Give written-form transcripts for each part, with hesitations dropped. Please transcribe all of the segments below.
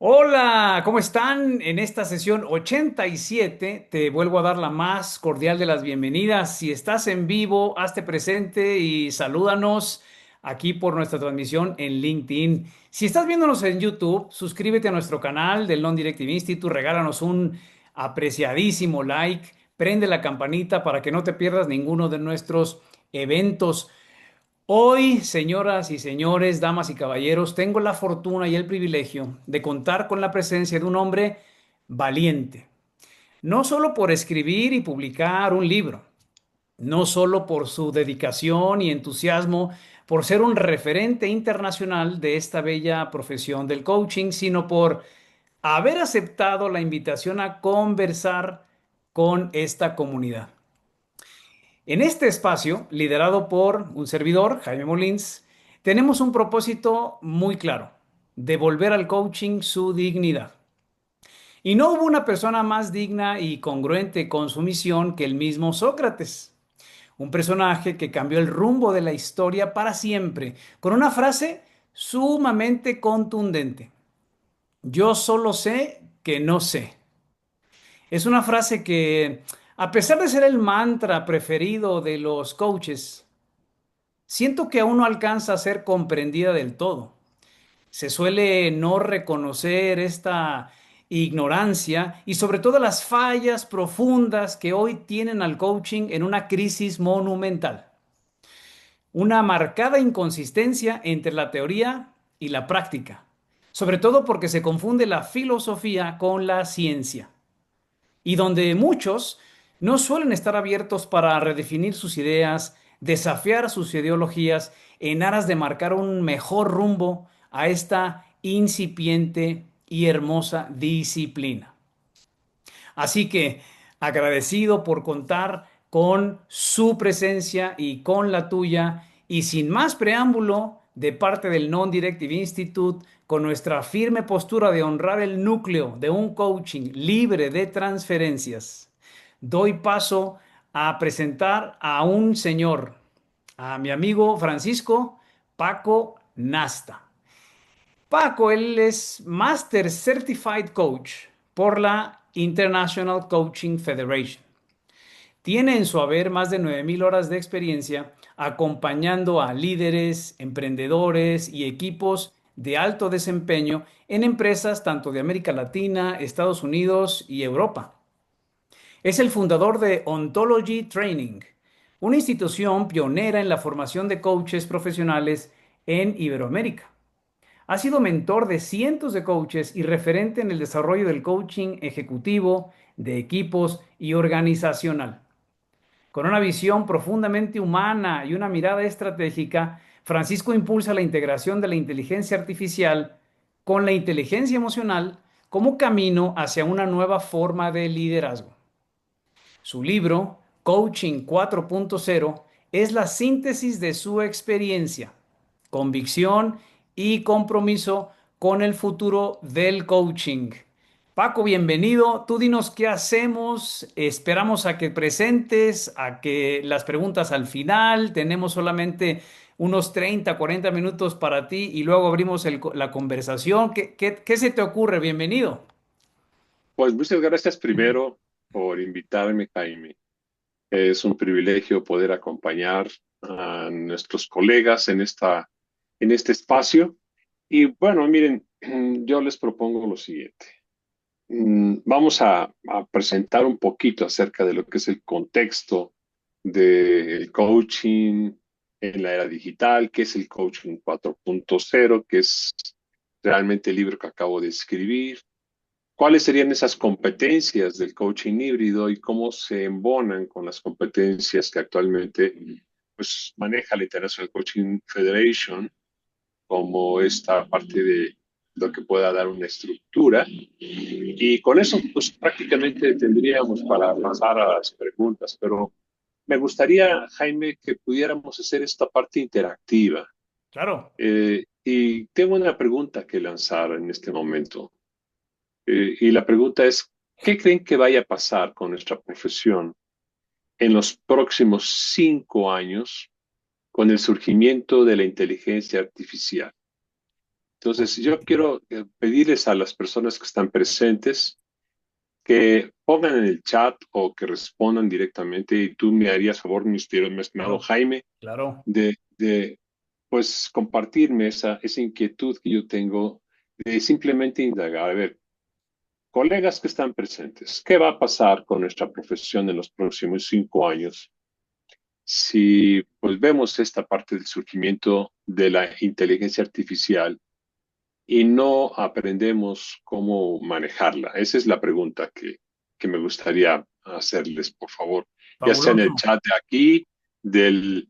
Hola, ¿cómo están? En esta sesión 87 te vuelvo a dar la más cordial de las bienvenidas. Si estás en vivo, hazte presente y salúdanos aquí por nuestra transmisión en LinkedIn. Si estás viéndonos en YouTube, suscríbete a nuestro canal del Non-Directive Institute, regálanos un apreciadísimo like, prende la campanita para que no te pierdas ninguno de nuestros eventos. Hoy, señoras y señores, damas y caballeros, tengo la fortuna y el privilegio de contar con la presencia de un hombre valiente, no solo por escribir y publicar un libro, no solo por su dedicación y entusiasmo por ser un referente internacional de esta bella profesión del coaching, sino por haber aceptado la invitación a conversar con esta comunidad. En este espacio, liderado por un servidor, Jaime Molins, tenemos un propósito muy claro: devolver al coaching su dignidad. Y no hubo una persona más digna y congruente con su misión que el mismo Sócrates, un personaje que cambió el rumbo de la historia para siempre, con una frase sumamente contundente: yo solo sé que no sé. Es una frase que, a pesar de ser el mantra preferido de los coaches, siento que aún no alcanza a ser comprendida del todo. Se suele no reconocer esta ignorancia y sobre todo las fallas profundas que hoy tienen al coaching en una crisis monumental. Una marcada inconsistencia entre la teoría y la práctica, sobre todo porque se confunde la filosofía con la ciencia, y donde muchos no suelen estar abiertos para redefinir sus ideas, desafiar sus ideologías en aras de marcar un mejor rumbo a esta incipiente y hermosa disciplina. Así que agradecido por contar con su presencia y con la tuya, y sin más preámbulo de parte del Non-Directive Institute, con nuestra firme postura de honrar el núcleo de un coaching libre de transferencias, doy paso a presentar a un señor, a mi amigo Francisco Paco Nasta. Paco, él es Master Certified Coach por la International Coaching Federation. Tiene en su haber más de 9,000 horas de experiencia acompañando a líderes, emprendedores y equipos de alto desempeño en empresas tanto de América Latina, Estados Unidos y Europa. Es el fundador de Ontology Training, una institución pionera en la formación de coaches profesionales en Iberoamérica. Ha sido mentor de cientos de coaches y referente en el desarrollo del coaching ejecutivo, de equipos y organizacional. Con una visión profundamente humana y una mirada estratégica, Francisco impulsa la integración de la inteligencia artificial con la inteligencia emocional como camino hacia una nueva forma de liderazgo. Su libro, Coaching 4.0, es la síntesis de su experiencia, convicción y compromiso con el futuro del coaching. Paco, bienvenido. Tú dinos qué hacemos. Esperamos a que presentes, a que las preguntas al final. Tenemos solamente unos 30, 40 minutos para ti y luego abrimos la conversación. ¿Qué se te ocurre? Bienvenido. Pues muchas gracias primero por invitarme, Jaime. Es un privilegio poder acompañar a nuestros colegas en este espacio. Y bueno, miren, yo les propongo lo siguiente. Vamos a presentar un poquito acerca de lo que es el contexto del coaching en la era digital, qué es el coaching 4.0, que es realmente el libro que acabo de escribir. ¿Cuáles serían esas competencias del coaching híbrido y cómo se embonan con las competencias que actualmente pues, maneja la International Coaching Federation como esta parte de lo que pueda dar una estructura? Y con eso pues prácticamente tendríamos para pasar a las preguntas, pero me gustaría, Jaime, que pudiéramos hacer esta parte interactiva. Claro. Y tengo una pregunta que lanzar en este momento. Y la pregunta es, ¿qué creen que vaya a pasar con nuestra profesión en los próximos 5 años con el surgimiento de la inteligencia artificial? Entonces, yo quiero pedirles a las personas que están presentes que pongan en el chat o que respondan directamente y tú me harías favor, mi estimado Claro, Jaime, claro. de pues compartirme esa inquietud que yo tengo de simplemente indagar. A ver, colegas que están presentes, ¿qué va a pasar con nuestra profesión en los próximos 5 años si pues vemos esta parte del surgimiento de la inteligencia artificial y no aprendemos cómo manejarla? Esa es la pregunta que me gustaría hacerles, por favor, ya sea en el Fabuloso. chat de aquí, del,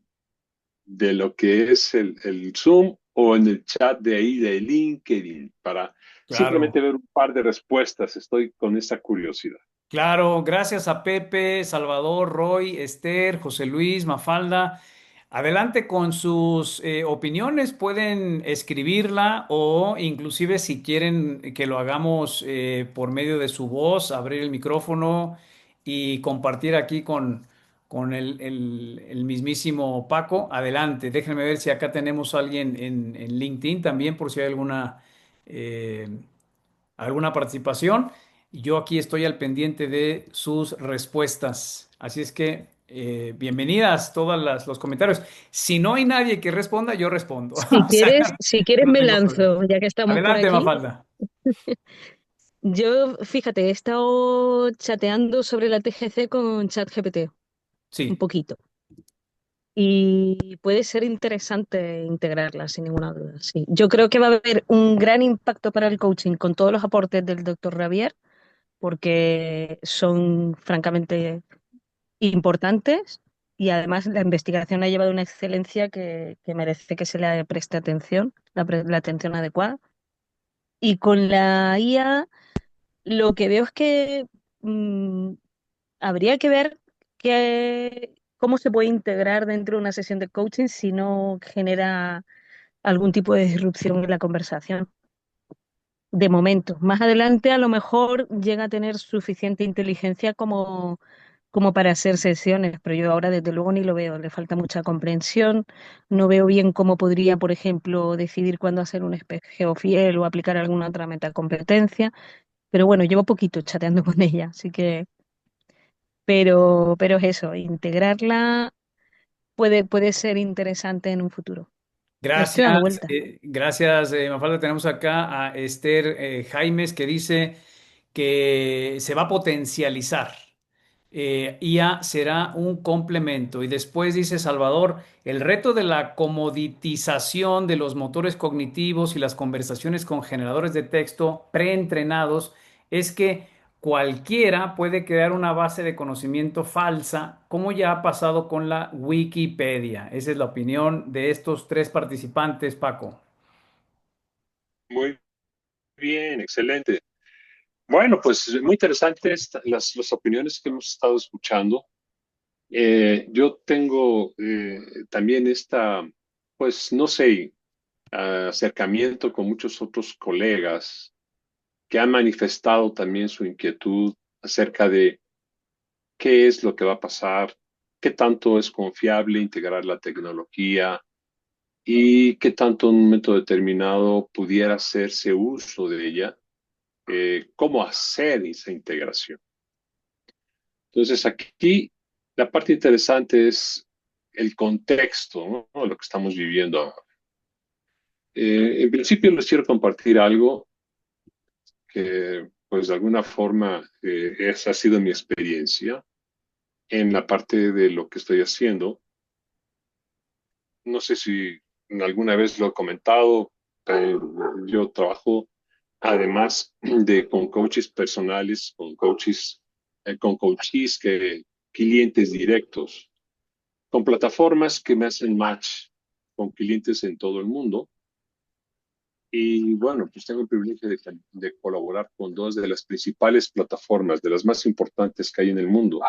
de lo que es el Zoom o en el chat de ahí de LinkedIn, para Claro. simplemente ver un par de respuestas. Estoy con esa curiosidad. Claro, gracias a Pepe, Salvador, Roy, Esther, José Luis, Mafalda. Adelante con sus opiniones, pueden escribirla o inclusive si quieren que lo hagamos por medio de su voz, abrir el micrófono y compartir aquí con el mismísimo Paco. Adelante, déjenme ver si acá tenemos a alguien en LinkedIn también por si hay eh, alguna participación. Yo aquí estoy al pendiente de sus respuestas. Así es que bienvenidas todas los comentarios. Si no hay nadie que responda, yo respondo. Si O sea, quieres, si quieres no me tengo problema. lanzo, ya que estamos por Adelante, aquí. Mafalda. Yo, fíjate, he estado chateando sobre la TGC con ChatGPT un Sí, poquito. Y puede ser interesante integrarla, sin ninguna duda. Sí. Yo creo que va a haber un gran impacto para el coaching con todos los aportes del doctor Ravier, porque son francamente importantes y además la investigación ha llevado una excelencia que merece que se le preste atención, la atención adecuada. Y con la IA lo que veo es que mm, habría que ver cómo se puede integrar dentro de una sesión de coaching si no genera algún tipo de disrupción en la conversación. De momento, más adelante a lo mejor llega a tener suficiente inteligencia como para hacer sesiones, pero yo ahora desde luego ni lo veo, le falta mucha comprensión, no veo bien cómo podría, por ejemplo, decidir cuándo hacer un espejo fiel o aplicar alguna otra metacompetencia. Pero bueno, llevo poquito chateando con ella, así que, pero es eso, integrarla puede ser interesante en un futuro. Le estoy dando gracias. vueltas. Gracias, Mafalda. Tenemos acá a Esther Jaimes que dice que se va a potencializar. IA será un complemento. Y después dice Salvador, el reto de la comoditización de los motores cognitivos y las conversaciones con generadores de texto preentrenados es que cualquiera puede crear una base de conocimiento falsa, como ya ha pasado con la Wikipedia. Esa es la opinión de estos tres participantes, Paco. Muy bien, excelente. Bueno, pues muy interesantes las opiniones que hemos estado escuchando. Yo tengo también pues no sé, acercamiento con muchos otros colegas que han manifestado también su inquietud acerca de qué es lo que va a pasar, qué tanto es confiable integrar la tecnología y qué tanto en un momento determinado pudiera hacerse uso de ella, cómo hacer esa integración. Entonces, aquí la parte interesante es el contexto, ¿no? Lo que estamos viviendo ahora. En principio les quiero compartir algo que, pues, de alguna forma, esa ha sido mi experiencia en la parte de lo que estoy haciendo. No sé si alguna vez lo he comentado, pero yo trabajo, además de con coaches personales, con coaches clientes directos, con plataformas que me hacen match con clientes en todo el mundo. Y bueno, pues tengo el privilegio de colaborar con dos de las principales plataformas, de las más importantes que hay en el mundo.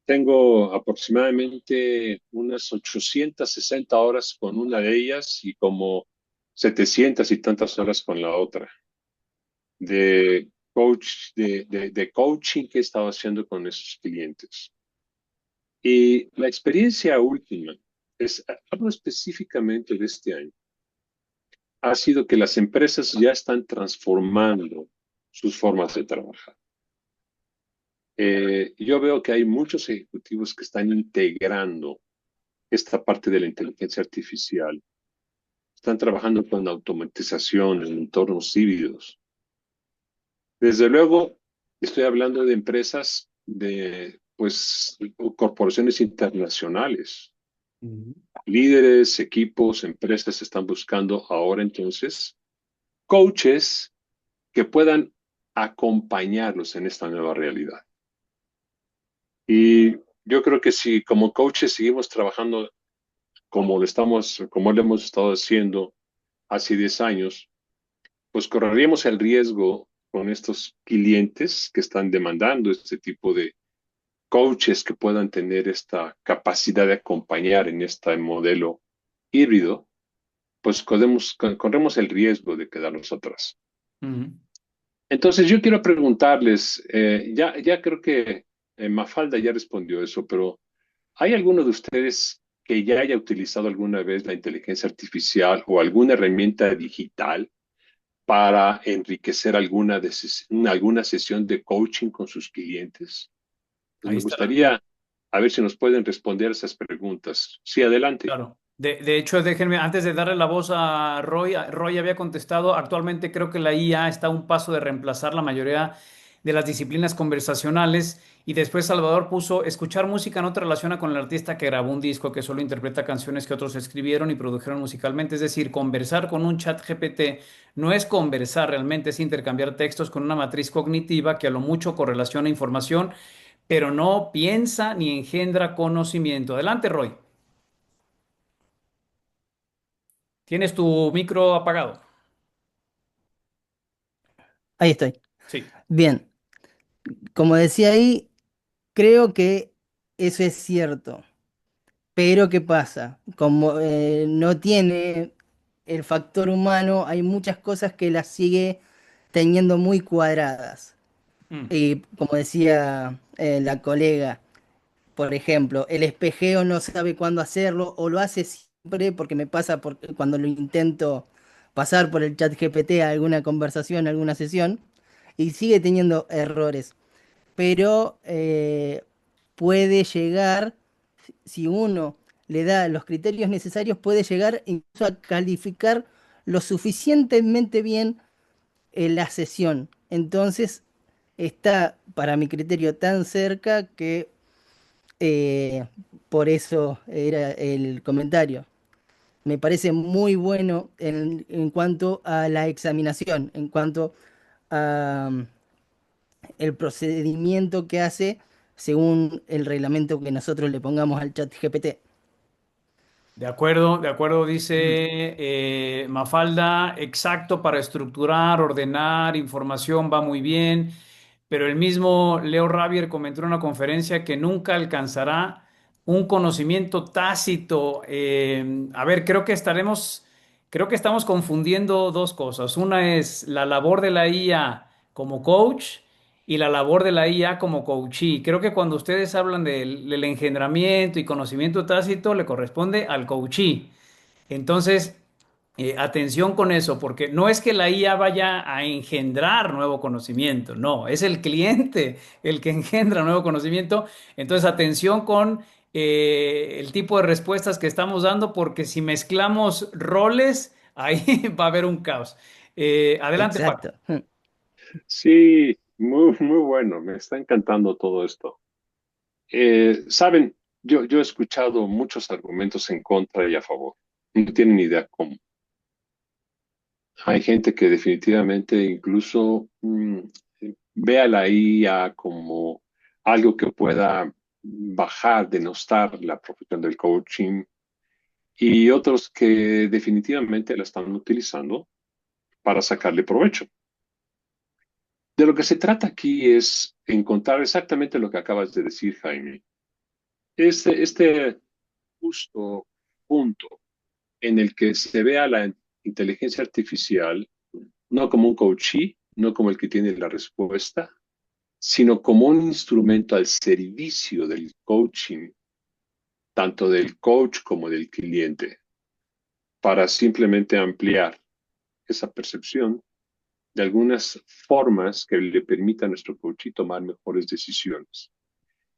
Tengo aproximadamente unas 860 horas con una de ellas y como 700 y tantas horas con la otra, de coaching que he estado haciendo con esos clientes. Y la experiencia última hablo específicamente de este año, ha sido que las empresas ya están transformando sus formas de trabajar. Yo veo que hay muchos ejecutivos que están integrando esta parte de la inteligencia artificial. Están trabajando con automatización en entornos híbridos. Desde luego, estoy hablando de empresas de, pues, corporaciones internacionales. Ujú. Líderes, equipos, empresas están buscando ahora entonces coaches que puedan acompañarlos en esta nueva realidad. Y yo creo que si como coaches seguimos trabajando como lo hemos estado haciendo hace 10 años, pues correríamos el riesgo con estos clientes que están demandando este tipo de coaches que puedan tener esta capacidad de acompañar en este modelo híbrido, pues corremos el riesgo de quedarnos atrás. Ujú. Entonces yo quiero preguntarles, ya creo que Mafalda ya respondió eso, pero ¿hay alguno de ustedes que ya haya utilizado alguna vez la inteligencia artificial o alguna herramienta digital para enriquecer alguna sesión de coaching con sus clientes? Pues Ahí me está. gustaría a ver si nos pueden responder esas preguntas. Sí, adelante. Claro. De hecho, déjenme, antes de darle la voz a Roy había contestado, actualmente creo que la IA está a un paso de reemplazar la mayoría de las disciplinas conversacionales y después Salvador puso, escuchar música no te relaciona con el artista que grabó un disco que solo interpreta canciones que otros escribieron y produjeron musicalmente, es decir, conversar con un chat GPT no es conversar realmente, es intercambiar textos con una matriz cognitiva que a lo mucho correlaciona información, pero no piensa ni engendra conocimiento. Adelante, Roy. Tienes tu micro apagado. Ahí estoy. Sí. Bien, como decía ahí, creo que eso es cierto. Pero ¿qué pasa? Como no tiene el factor humano, hay muchas cosas que las sigue teniendo muy cuadradas. Mm. Y como decía la colega, por ejemplo, el espejeo no sabe cuándo hacerlo o lo hace siempre porque me pasa cuando lo intento pasar por el chat GPT a alguna conversación, a alguna sesión, y sigue teniendo errores. Pero puede llegar, si uno le da los criterios necesarios, puede llegar incluso a calificar lo suficientemente bien en la sesión. Entonces está, para mi criterio, tan cerca que eh, por eso era el comentario. Me parece muy bueno en cuanto a la examinación, en cuanto a el procedimiento que hace según el reglamento que nosotros le pongamos al chat GPT. De acuerdo, dice Mafalda, exacto para estructurar, ordenar información, va muy bien, pero el mismo Leo Ravier comentó en una conferencia que nunca alcanzará un conocimiento tácito. A ver, creo que estamos confundiendo dos cosas. Una es la labor de la IA como coach y la labor de la IA como coachee. Creo que cuando ustedes hablan del engendramiento y conocimiento tácito, le corresponde al coachee. Entonces, atención con eso, porque no es que la IA vaya a engendrar nuevo conocimiento, no, es el cliente el que engendra nuevo conocimiento. Entonces, atención con el tipo de respuestas que estamos dando, porque si mezclamos roles, ahí va a haber un caos. Adelante, Paco. Exacto. Sí, muy bueno. Me está encantando todo esto. Saben, yo he escuchado muchos argumentos en contra y a favor. No tienen idea cómo. Hay gente que definitivamente incluso ve a la IA como algo que pueda bajar, denostar la profesión del coaching y otros que definitivamente la están utilizando para sacarle provecho. De lo que se trata aquí es encontrar exactamente lo que acabas de decir, Jaime. Este justo punto en el que se vea la inteligencia artificial no como un coachee, no como el que tiene la respuesta, sino como un instrumento al servicio del coaching, tanto del coach como del cliente, para simplemente ampliar. esa percepción de algunas formas que le permitan a nuestro coach tomar mejores decisiones.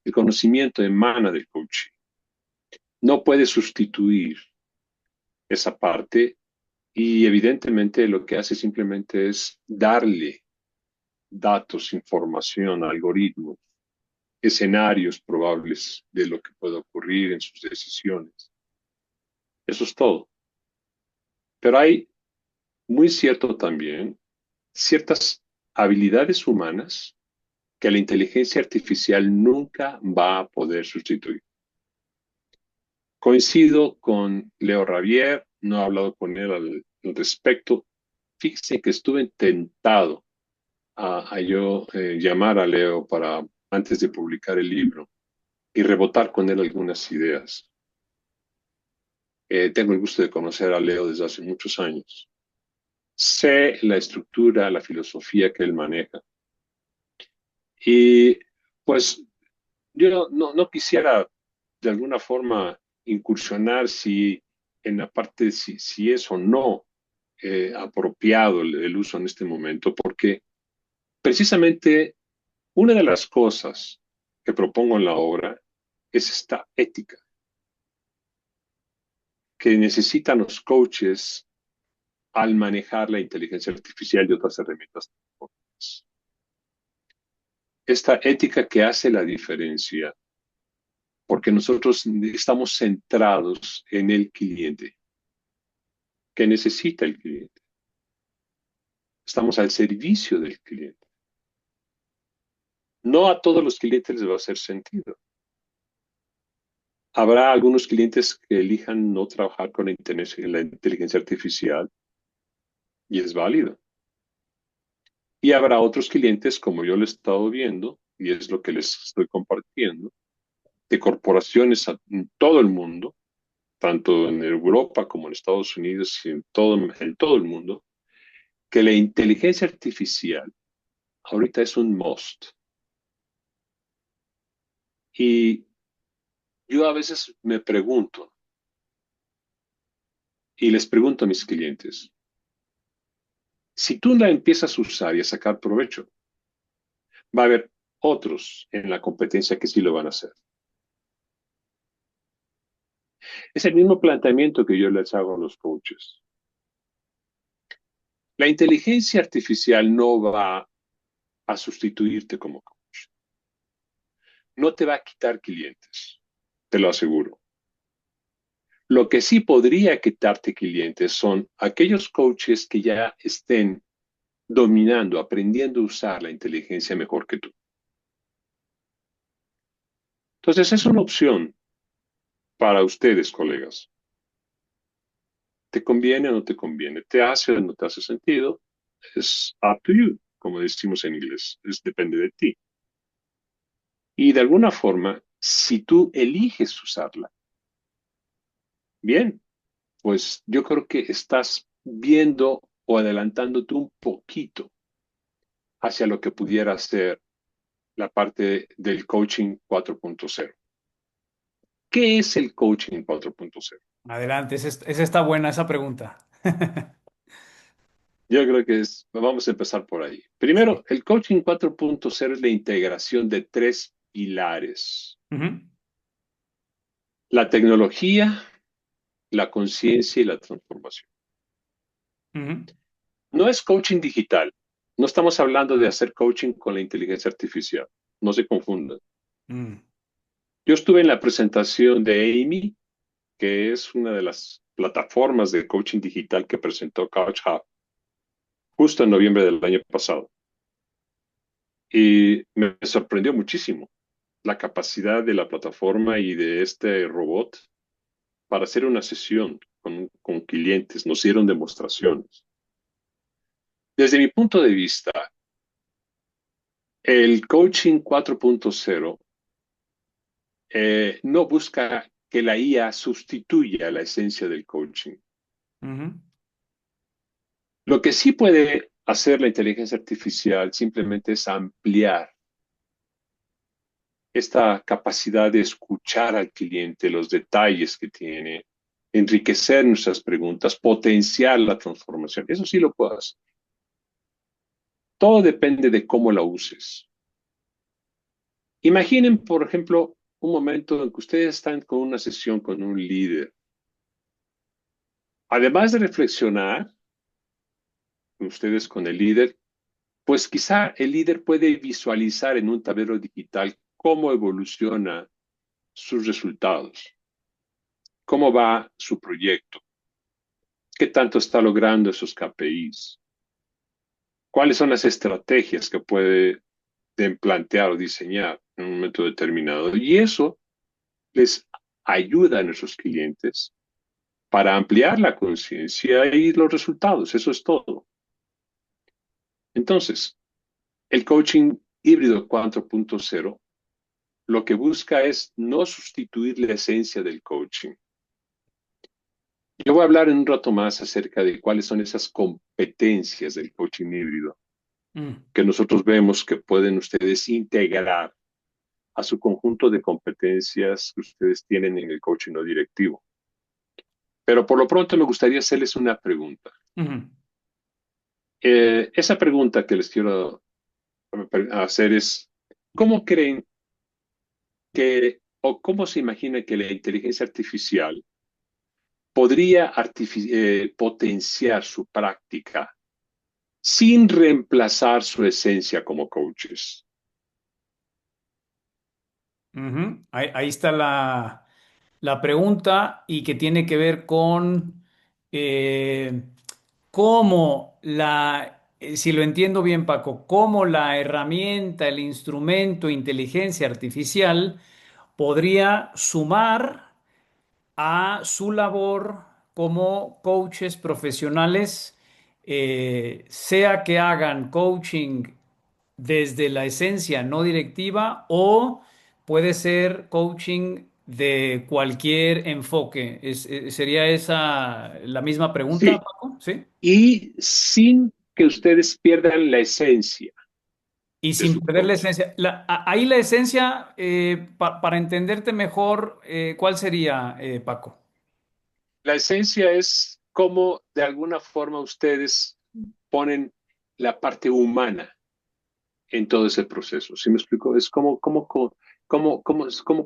El conocimiento emana del coach. No puede sustituir esa parte y evidentemente lo que hace simplemente es darle datos, información, algoritmos, escenarios probables de lo que puede ocurrir en sus decisiones. Eso es todo. Pero hay, muy cierto también, ciertas habilidades humanas que la inteligencia artificial nunca va a poder sustituir. Coincido con Leo Ravier, no he hablado con él al respecto. Fíjese que estuve tentado a yo llamar a Leo para antes de publicar el libro y rebotar con él algunas ideas. Tengo el gusto de conocer a Leo desde hace muchos años. Sé la estructura, la filosofía que él maneja. Y pues yo no quisiera de alguna forma incursionar si en la parte si es o no apropiado el uso en este momento, porque precisamente una de las cosas que propongo en la obra es esta ética que necesitan los coaches al manejar la inteligencia artificial y otras herramientas tecnológicas. Esta ética que hace la diferencia, porque nosotros estamos centrados en el cliente, que necesita el cliente. Estamos al servicio del cliente. No a todos los clientes les va a hacer sentido. Habrá algunos clientes que elijan no trabajar con la inteligencia artificial y es válido. Y habrá otros clientes, como yo lo he estado viendo, y es lo que les estoy compartiendo, de corporaciones en todo el mundo, tanto en Europa como en Estados Unidos y en todo el mundo, que la inteligencia artificial ahorita es un must. Y yo a veces me pregunto, y les pregunto a mis clientes, si tú la empiezas a usar y a sacar provecho, va a haber otros en la competencia que sí lo van a hacer. Es el mismo planteamiento que yo les hago a los coaches. La inteligencia artificial no va a sustituirte como coach. No te va a quitar clientes, te lo aseguro. Lo que sí podría quitarte clientes son aquellos coaches que ya estén dominando, aprendiendo a usar la inteligencia mejor que tú. Entonces, es una opción para ustedes, colegas. ¿Te conviene o no te conviene? ¿Te hace o no te hace sentido? Es up to you, como decimos en inglés. Depende de ti. Y de alguna forma, si tú eliges usarla, bien, pues yo creo que estás viendo o adelantándote un poquito hacia lo que pudiera ser la parte del coaching 4.0. ¿Qué es el coaching 4.0? Adelante, esa está buena esa pregunta. Yo creo que vamos a empezar por ahí. Primero, el coaching 4.0 es la integración de tres pilares: Ujú, la tecnología, la conciencia y la transformación. ujú, No es coaching digital. No estamos hablando de hacer coaching con la inteligencia artificial. No se confundan. mm. Yo estuve en la presentación de Amy, que es una de las plataformas de coaching digital que presentó CouchHub justo en noviembre del año pasado. Y me sorprendió muchísimo la capacidad de la plataforma y de este robot para hacer una sesión con clientes. Nos dieron demostraciones. Desde mi punto de vista, el coaching 4.0 no busca que la IA sustituya la esencia del coaching. Ujú, Lo que sí puede hacer la inteligencia artificial simplemente es ampliar esta capacidad de escuchar al cliente, los detalles que tiene, enriquecer nuestras preguntas, potenciar la transformación. Eso sí lo puedo hacer. Todo depende de cómo la uses. Imaginen, por ejemplo, un momento en que ustedes están con una sesión con un líder. Además de reflexionar, ustedes con el líder, pues quizá el líder puede visualizar en un tablero digital cómo evoluciona sus resultados, cómo va su proyecto, qué tanto está logrando esos KPIs, cuáles son las estrategias que puede plantear o diseñar en un momento determinado. Y eso les ayuda a nuestros clientes para ampliar la conciencia y los resultados. Eso es todo. Entonces, el coaching híbrido 4.0 lo que busca es no sustituir la esencia del coaching. Yo voy a hablar en un rato más acerca de cuáles son esas competencias del coaching híbrido que nosotros vemos que pueden ustedes integrar a su conjunto de competencias que ustedes tienen en el coaching no directivo. Pero por lo pronto me gustaría hacerles una pregunta. Esa pregunta que les quiero hacer es, ¿cómo creen que, o cómo se imagina que la inteligencia artificial podría potenciar su práctica sin reemplazar su esencia como coaches? Ahí está la pregunta y que tiene que ver con eh, cómo si lo entiendo bien, Paco, cómo la herramienta, el instrumento, inteligencia artificial podría sumar a su labor como coaches profesionales, sea que hagan coaching desde la esencia no directiva o puede ser coaching de cualquier enfoque. ¿Sería esa la misma pregunta, Sí, Paco? ¿Sí? y sin que ustedes pierdan la esencia Y de sin su perder la coaching. esencia. Ahí la esencia, para entenderte mejor, ¿cuál sería, Paco? La esencia es cómo de alguna forma ustedes ponen la parte humana en todo ese proceso. ¿Sí me explico? Es cómo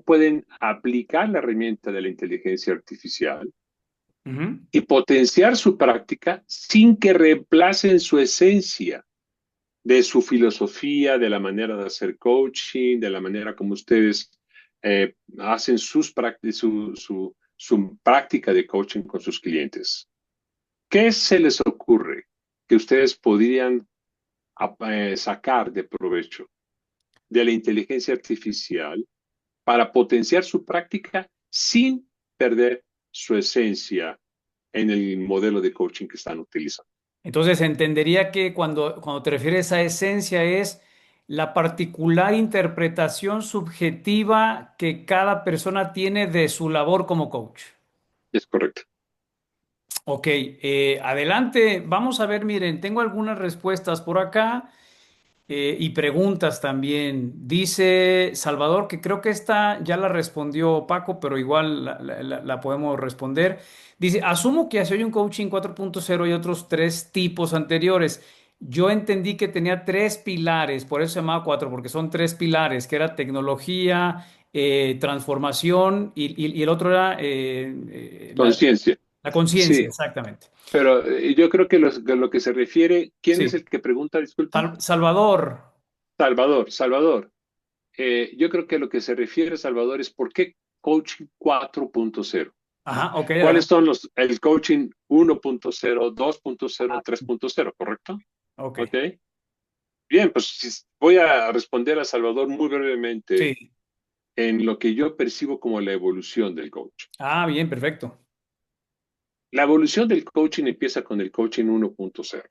pueden aplicar la herramienta de la inteligencia artificial Ujú. y potenciar su práctica sin que reemplacen su esencia de su filosofía, de la manera de hacer coaching, de la manera como ustedes hacen su práctica de coaching con sus clientes. ¿Qué se les ocurre que ustedes podrían sacar de provecho de la inteligencia artificial para potenciar su práctica sin perder su esencia en el modelo de coaching que están utilizando? Entonces entendería que cuando te refieres a esencia es la particular interpretación subjetiva que cada persona tiene de su labor como coach. Es correcto. Ok, adelante. Vamos a ver, miren, tengo algunas respuestas por acá. Y preguntas también. Dice Salvador, que creo que esta ya la respondió Paco, pero igual la podemos responder. Dice, asumo que así hay un coaching 4.0 y otros tres tipos anteriores. Yo entendí que tenía tres pilares, por eso se llamaba cuatro, porque son tres pilares, que era tecnología, transformación y el otro era Conciencia. la conciencia, Sí, exactamente. pero yo creo que lo que se refiere, ¿quién es Sí. el que pregunta, disculpa? Salvador. Salvador. Yo creo que lo que se refiere, Salvador, es por qué coaching 4.0. Ajá, ok, ¿Cuáles adelante. son el coaching 1.0, 2.0, Ah, 3.0, correcto? ok. Ok. Bien, pues voy a responder a Salvador muy brevemente Sí. en lo que yo percibo como la evolución del coaching. Ah, bien, perfecto. La evolución del coaching empieza con el coaching 1.0.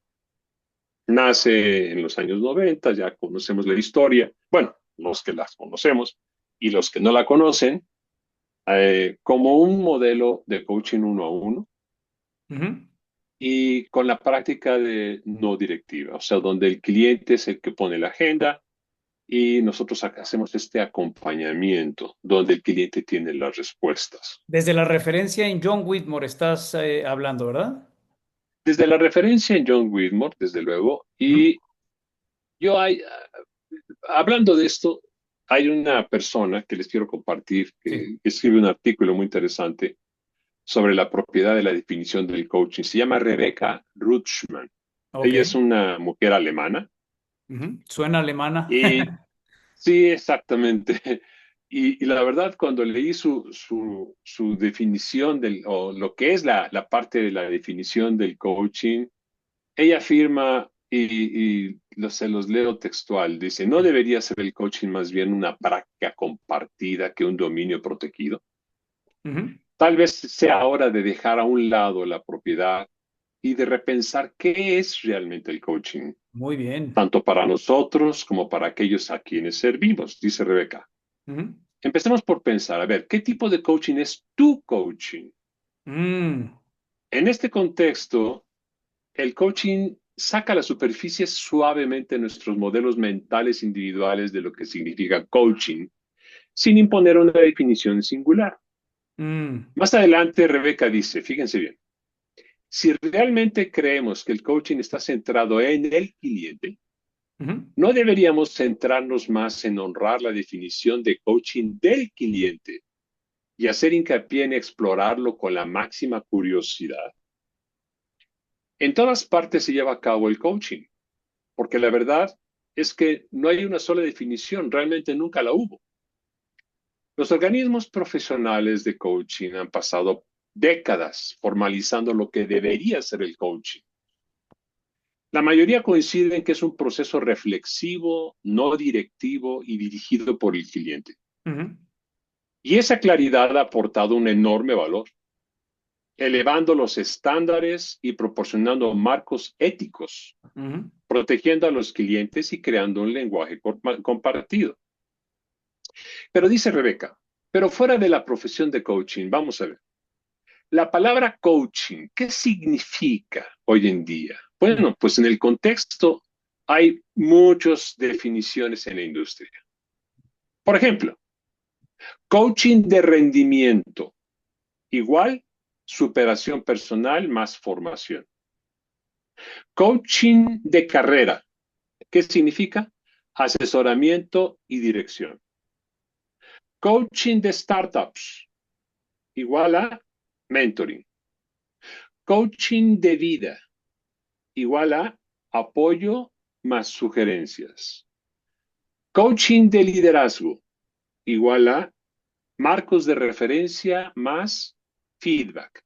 Nace en los años 90, ya conocemos la historia. Bueno, los que las conocemos y los que no la conocen, como un modelo de coaching uno a uno Ujú. y con la práctica de no directiva, o sea, donde el cliente es el que pone la agenda y nosotros acá hacemos este acompañamiento donde el cliente tiene las respuestas. Desde la referencia en John Whitmore estás hablando, ¿verdad? Desde la referencia en John Whitmore, desde luego, Ujú. y yo hablando de esto, hay una persona que les quiero compartir Sí. que escribe un artículo muy interesante sobre la propiedad de la definición del coaching. Se llama Rebecca Rutschmann. Ok. Ella es una mujer alemana Ujú. Suena alemana. y sí, exactamente. Y la verdad, cuando leí su definición o lo que es la parte de la definición del coaching, ella afirma, se los leo textual, dice, ¿no Sí. debería ser el coaching más bien una práctica compartida que un dominio protegido? Ujú. Tal vez sea hora de dejar a un lado la propiedad y de repensar qué es realmente el coaching, Muy bien. tanto para nosotros como para aquellos a quienes servimos, dice Rebeca. Ujú. Empecemos por pensar, a ver, ¿qué tipo de coaching es tu coaching? Mm. En este contexto, el coaching saca a la superficie suavemente nuestros modelos mentales individuales de lo que significa coaching, sin imponer una definición singular. Mm. Más adelante, Rebeca dice, fíjense bien, si realmente creemos que el coaching está centrado en el cliente, Ujú. no deberíamos centrarnos más en honrar la definición de coaching del cliente y hacer hincapié en explorarlo con la máxima curiosidad. En todas partes se lleva a cabo el coaching, porque la verdad es que no hay una sola definición, realmente nunca la hubo. Los organismos profesionales de coaching han pasado décadas formalizando lo que debería ser el coaching. La mayoría coincide en que es un proceso reflexivo, no directivo y dirigido por el cliente. Ujú. Y esa claridad ha aportado un enorme valor, elevando los estándares y proporcionando marcos éticos, Ujú. protegiendo a los clientes y creando un lenguaje compartido. Pero dice Rebeca, pero fuera de la profesión de coaching, vamos a ver, la palabra coaching, ¿qué significa hoy en día? Ujú. Bueno, pues en el contexto hay muchas definiciones en la industria. Por ejemplo, coaching de rendimiento, igual superación personal más formación. Coaching de carrera, ¿qué significa? Asesoramiento y dirección. Coaching de startups, igual a mentoring. Coaching de vida, igual a apoyo más sugerencias. Coaching de liderazgo, igual a marcos de referencia más feedback.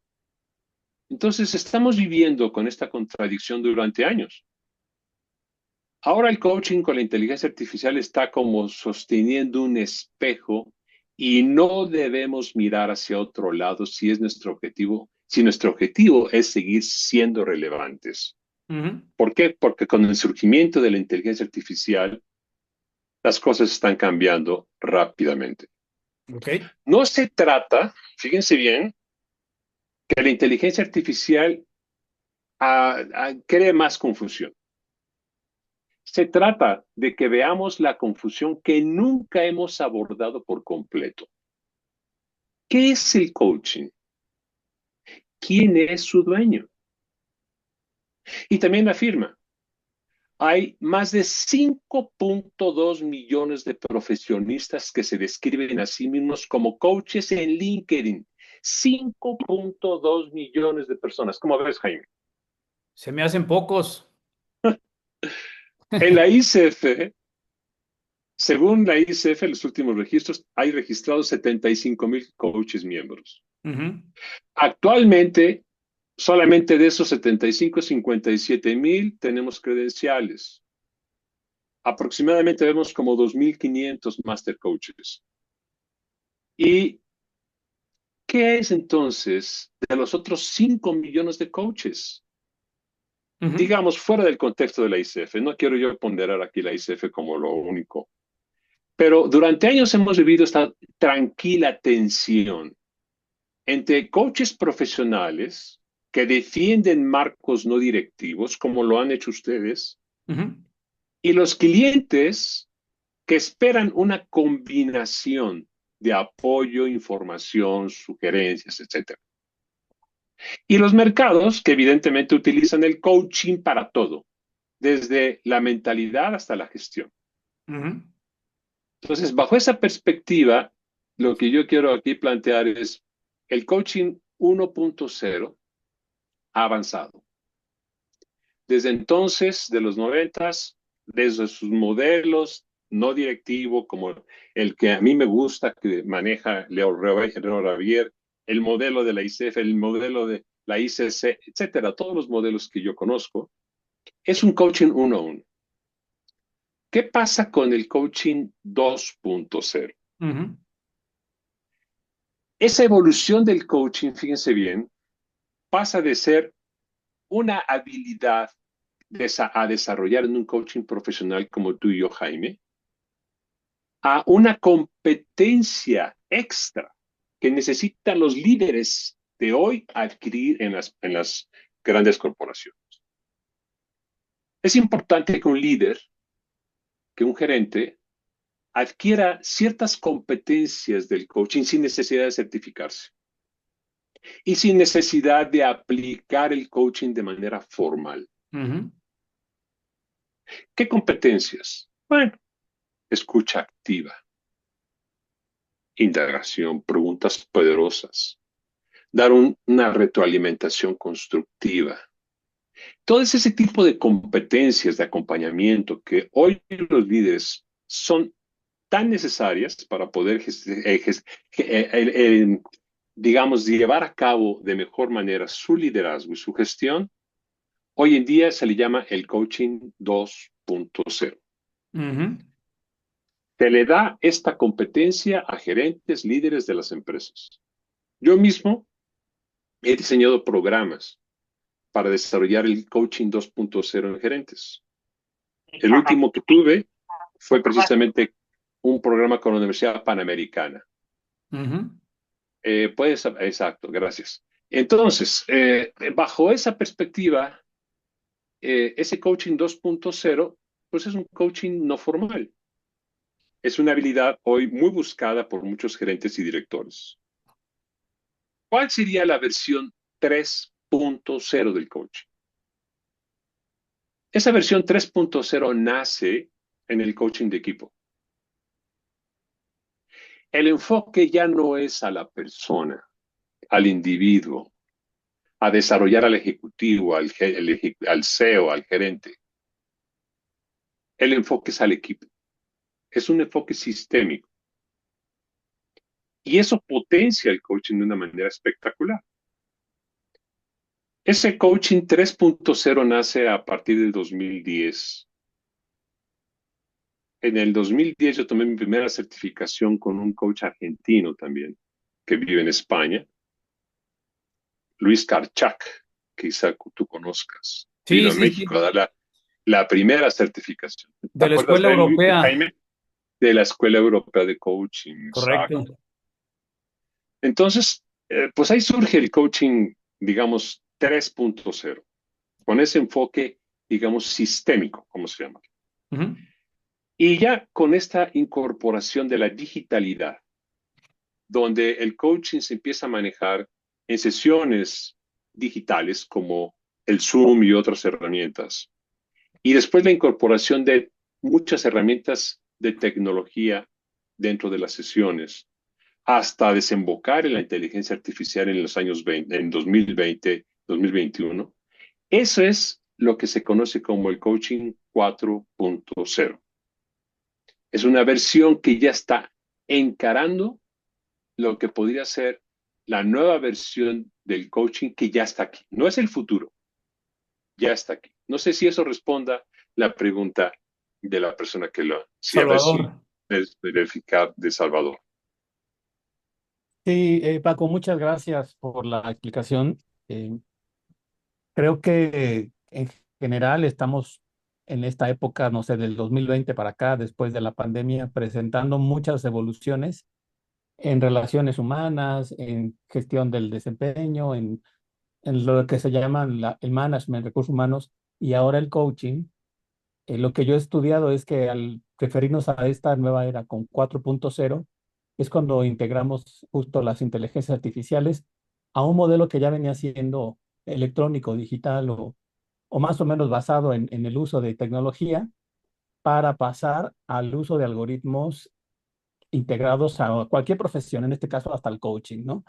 Entonces, estamos viviendo con esta contradicción durante años. Ahora el coaching con la inteligencia artificial está como sosteniendo un espejo y no debemos mirar hacia otro lado si es nuestro objetivo, si nuestro objetivo es seguir siendo relevantes. Ujú. ¿Por qué? Porque con el surgimiento de la inteligencia artificial, las cosas están cambiando rápidamente. Ok. No se trata, fíjense bien, que la inteligencia artificial cree más confusión. Se trata de que veamos la confusión que nunca hemos abordado por completo. ¿Qué es el coaching? ¿Quién es su dueño? Y también afirma, hay más de 5.2 millones de profesionistas que se describen a sí mismos como coaches en LinkedIn. 5.2 millones de personas. ¿Cómo ves, Jaime? Se me hacen pocos. En la ICF, según la ICF, los últimos registros, hay registrados 75,000 coaches miembros. Ujú. Actualmente, solamente de esos 75, 57,000 tenemos credenciales. Aproximadamente vemos como 2,500 master coaches. ¿Y qué es entonces de los otros 5 millones de coaches? Ujú. Digamos, fuera del contexto de la ICF. No quiero yo ponderar aquí la ICF como lo único. Pero durante años hemos vivido esta tranquila tensión entre coaches profesionales que defienden marcos no directivos, como lo han hecho ustedes, Ujú. y los clientes que esperan una combinación de apoyo, información, sugerencias, etcétera. Y los mercados que evidentemente utilizan el coaching para todo, desde la mentalidad hasta la gestión. Ujú. Entonces, bajo esa perspectiva, lo que yo quiero aquí plantear es el coaching 1.0 ha avanzado. Desde entonces, de los 90, desde sus modelos no directivo, como el que a mí me gusta, que maneja Leo Ravier, el modelo de la ICF, el modelo de la ICC, etcétera, todos los modelos que yo conozco, es un coaching 1-1. ¿Qué pasa con el coaching 2.0? Ujú. Esa evolución del coaching, fíjense bien, pasa de ser una habilidad a desarrollar en un coaching profesional como tú y yo, Jaime, a una competencia extra que necesitan los líderes de hoy adquirir en las grandes corporaciones. Es importante que un líder, que un gerente, adquiera ciertas competencias del coaching sin necesidad de certificarse y sin necesidad de aplicar el coaching de manera formal. Ujú. ¿Qué competencias? Bueno, escucha activa, indagación, preguntas poderosas, dar una retroalimentación constructiva. Todo ese tipo de competencias de acompañamiento que hoy los líderes son tan necesarias para poder, digamos, llevar a cabo de mejor manera su liderazgo y su gestión, hoy en día se le llama el coaching 2.0. Ujú. Se le da esta competencia a gerentes, líderes de las empresas. Yo mismo he diseñado programas para desarrollar el coaching 2.0 en gerentes. El último que tuve fue precisamente un programa con la Universidad Panamericana. Ujú. Exacto, gracias. Entonces, bajo esa perspectiva, ese coaching 2.0, pues es un coaching no formal. Es una habilidad hoy muy buscada por muchos gerentes y directores. ¿Cuál sería la versión 3.0 del coaching? Esa versión 3.0 nace en el coaching de equipo. El enfoque ya no es a la persona, al individuo, a desarrollar al ejecutivo, al CEO, al gerente. El enfoque es al equipo. Es un enfoque sistémico. Y eso potencia el coaching de una manera espectacular. Ese coaching 3.0 nace a partir del 2010. En el 2010 yo tomé mi primera certificación con un coach argentino también, que vive en España, Luis Karchak, quizá tú conozcas. Vino Sí, a sí, México a sí. dar la primera certificación. ¿Te De la acuerdas escuela de él, europea. Jaime? De la Escuela Europea de Coaching, Correcto. exacto. Entonces, pues ahí surge el coaching, digamos, 3.0, con ese enfoque, digamos, sistémico, como se llama. Ujú. Y ya con esta incorporación de la digitalidad, donde el coaching se empieza a manejar en sesiones digitales como el Zoom y otras herramientas. Y después la incorporación de muchas herramientas de tecnología dentro de las sesiones, hasta desembocar en la inteligencia artificial en los años 20, en 2020, 2021. Eso es lo que se conoce como el coaching 4.0. Es una versión que ya está encarando lo que podría ser la nueva versión del coaching que ya está aquí. No es el futuro, ya está aquí. No sé si eso responda la pregunta de la persona que lo cierra así, Salvador. es verificar de Salvador. Sí, Paco, muchas gracias por la explicación. Eh, Creo que en general estamos en esta época, no sé, del 2020 para acá, después de la pandemia, presentando muchas evoluciones en relaciones humanas, en gestión del desempeño, en lo que se llama el management, recursos humanos y ahora el coaching. Lo que yo he estudiado es que al referirnos a esta nueva era con 4.0 es cuando integramos justo las inteligencias artificiales a un modelo que ya venía siendo electrónico, digital o más o menos basado en el uso de tecnología para pasar al uso de algoritmos integrados a cualquier profesión, en este caso hasta el coaching, ¿no?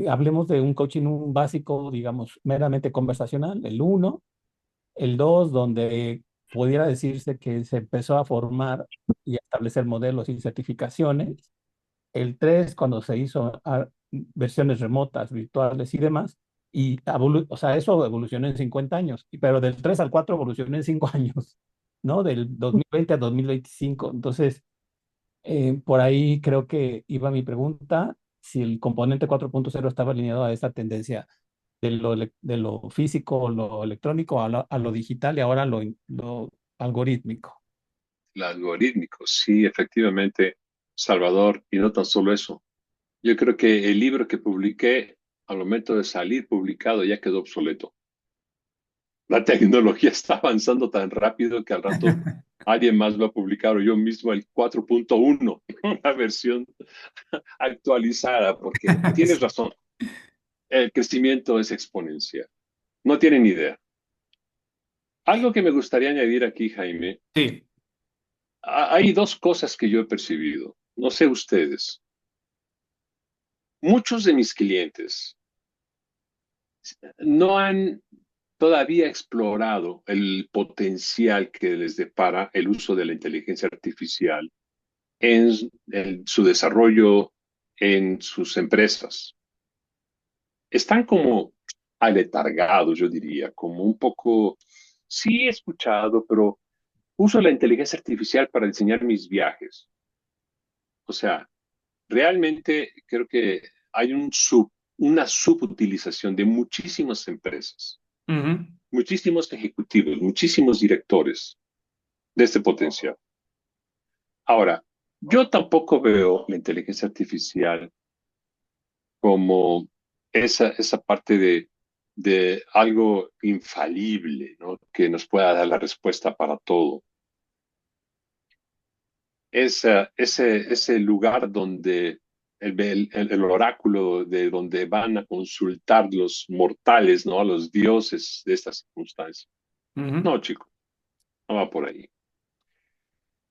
Hablemos de un coaching un básico, digamos, meramente conversacional, el uno, el 2 donde pudiera decirse que se empezó a formar y a establecer modelos y certificaciones, el 3 cuando se hizo versiones remotas, virtuales y demás, y o sea, eso evolucionó en 50 años, pero del 3 al 4 evolucionó en 5 años, ¿no? Del 2020 a 2025. Entonces, por ahí creo que iba mi pregunta, si el componente 4.0 estaba alineado a esta tendencia de lo físico, lo electrónico, a lo digital y ahora lo algorítmico. El algorítmico, sí, efectivamente, Salvador, y no tan solo eso. Yo creo que el libro que publiqué al momento de salir publicado ya quedó obsoleto. La tecnología está avanzando tan rápido que al rato alguien más va a publicar o yo mismo el 4.1, una versión actualizada, porque tienes razón, el crecimiento es exponencial. No tienen idea. Algo que me gustaría añadir aquí, Jaime, Sí. hay dos cosas que yo he percibido. No sé ustedes. Muchos de mis clientes no han todavía explorado el potencial que les depara el uso de la inteligencia artificial en su desarrollo en sus empresas. Están como aletargados, yo diría, como un poco, sí he escuchado, pero uso la inteligencia artificial para diseñar mis viajes. O sea, realmente creo que hay una subutilización de muchísimas empresas, Ujú. muchísimos ejecutivos, muchísimos directores de este potencial. Ahora, yo tampoco veo la inteligencia artificial como esa parte de algo infalible, ¿no? Que nos pueda dar la respuesta para todo. Ese lugar donde el oráculo de donde van a consultar los mortales, ¿no? A los dioses de estas circunstancias. Ujú. No, chico, no va por ahí.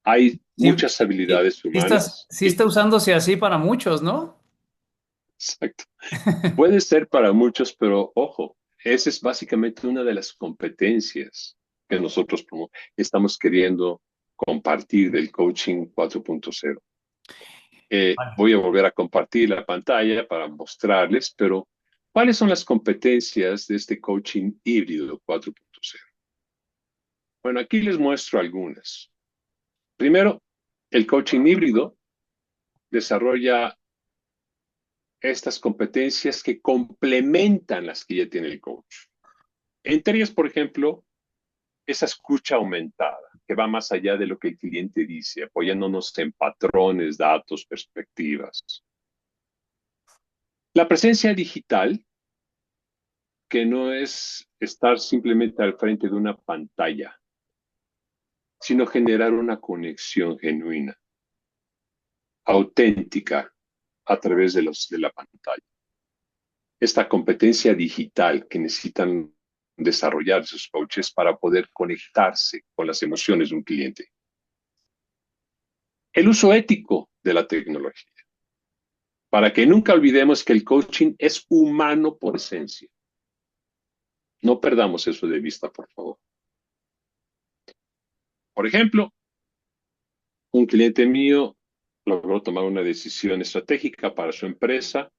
Hay Sí, muchas sí, habilidades humanas sí que, está usándose así para muchos, ¿no? exacto, puede ser para muchos, pero ojo, esa es básicamente una de las competencias que nosotros estamos queriendo compartir del coaching 4.0. Vale. Voy a volver a compartir la pantalla para mostrarles, pero ¿cuáles son las competencias de este coaching híbrido 4.0? Bueno, aquí les muestro algunas. Primero, el coaching híbrido desarrolla estas competencias que complementan las que ya tiene el coach. Entre ellas, por ejemplo, esa escucha aumentada, que va más allá de lo que el cliente dice, apoyándonos en patrones, datos, perspectivas. La presencia digital, que no es estar simplemente al frente de una pantalla, sino generar una conexión genuina, auténtica, a través de la pantalla. Esta competencia digital que necesitan desarrollar sus coaches para poder conectarse con las emociones de un cliente. El uso ético de la tecnología, para que nunca olvidemos que el coaching es humano por esencia. No perdamos eso de vista, por favor. Por ejemplo, un cliente mío logró tomar una decisión estratégica para su empresa,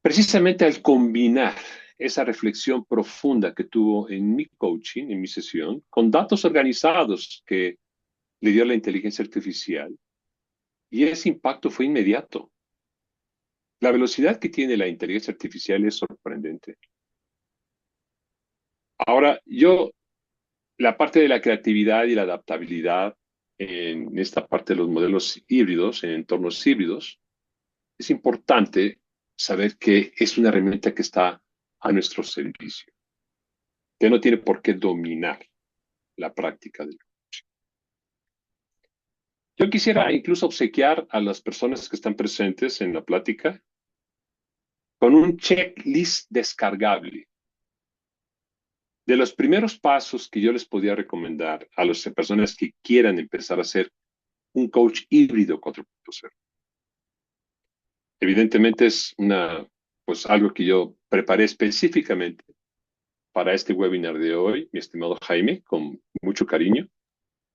precisamente al combinar esa reflexión profunda que tuvo en mi coaching, en mi sesión, con datos organizados que le dio la inteligencia artificial, y ese impacto fue inmediato. La velocidad que tiene la inteligencia artificial es sorprendente. Ahora, la parte de la creatividad y la adaptabilidad en esta parte de los modelos híbridos, en entornos híbridos, es importante saber que es una herramienta que está a nuestro servicio, que no tiene por qué dominar la práctica del coaching. Yo quisiera incluso obsequiar a las personas que están presentes en la plática con un checklist descargable de los primeros pasos que yo les podía recomendar a las personas que quieran empezar a ser un coach híbrido 4.0. Evidentemente es pues algo que yo preparé específicamente para este webinar de hoy, mi estimado Jaime, con mucho cariño,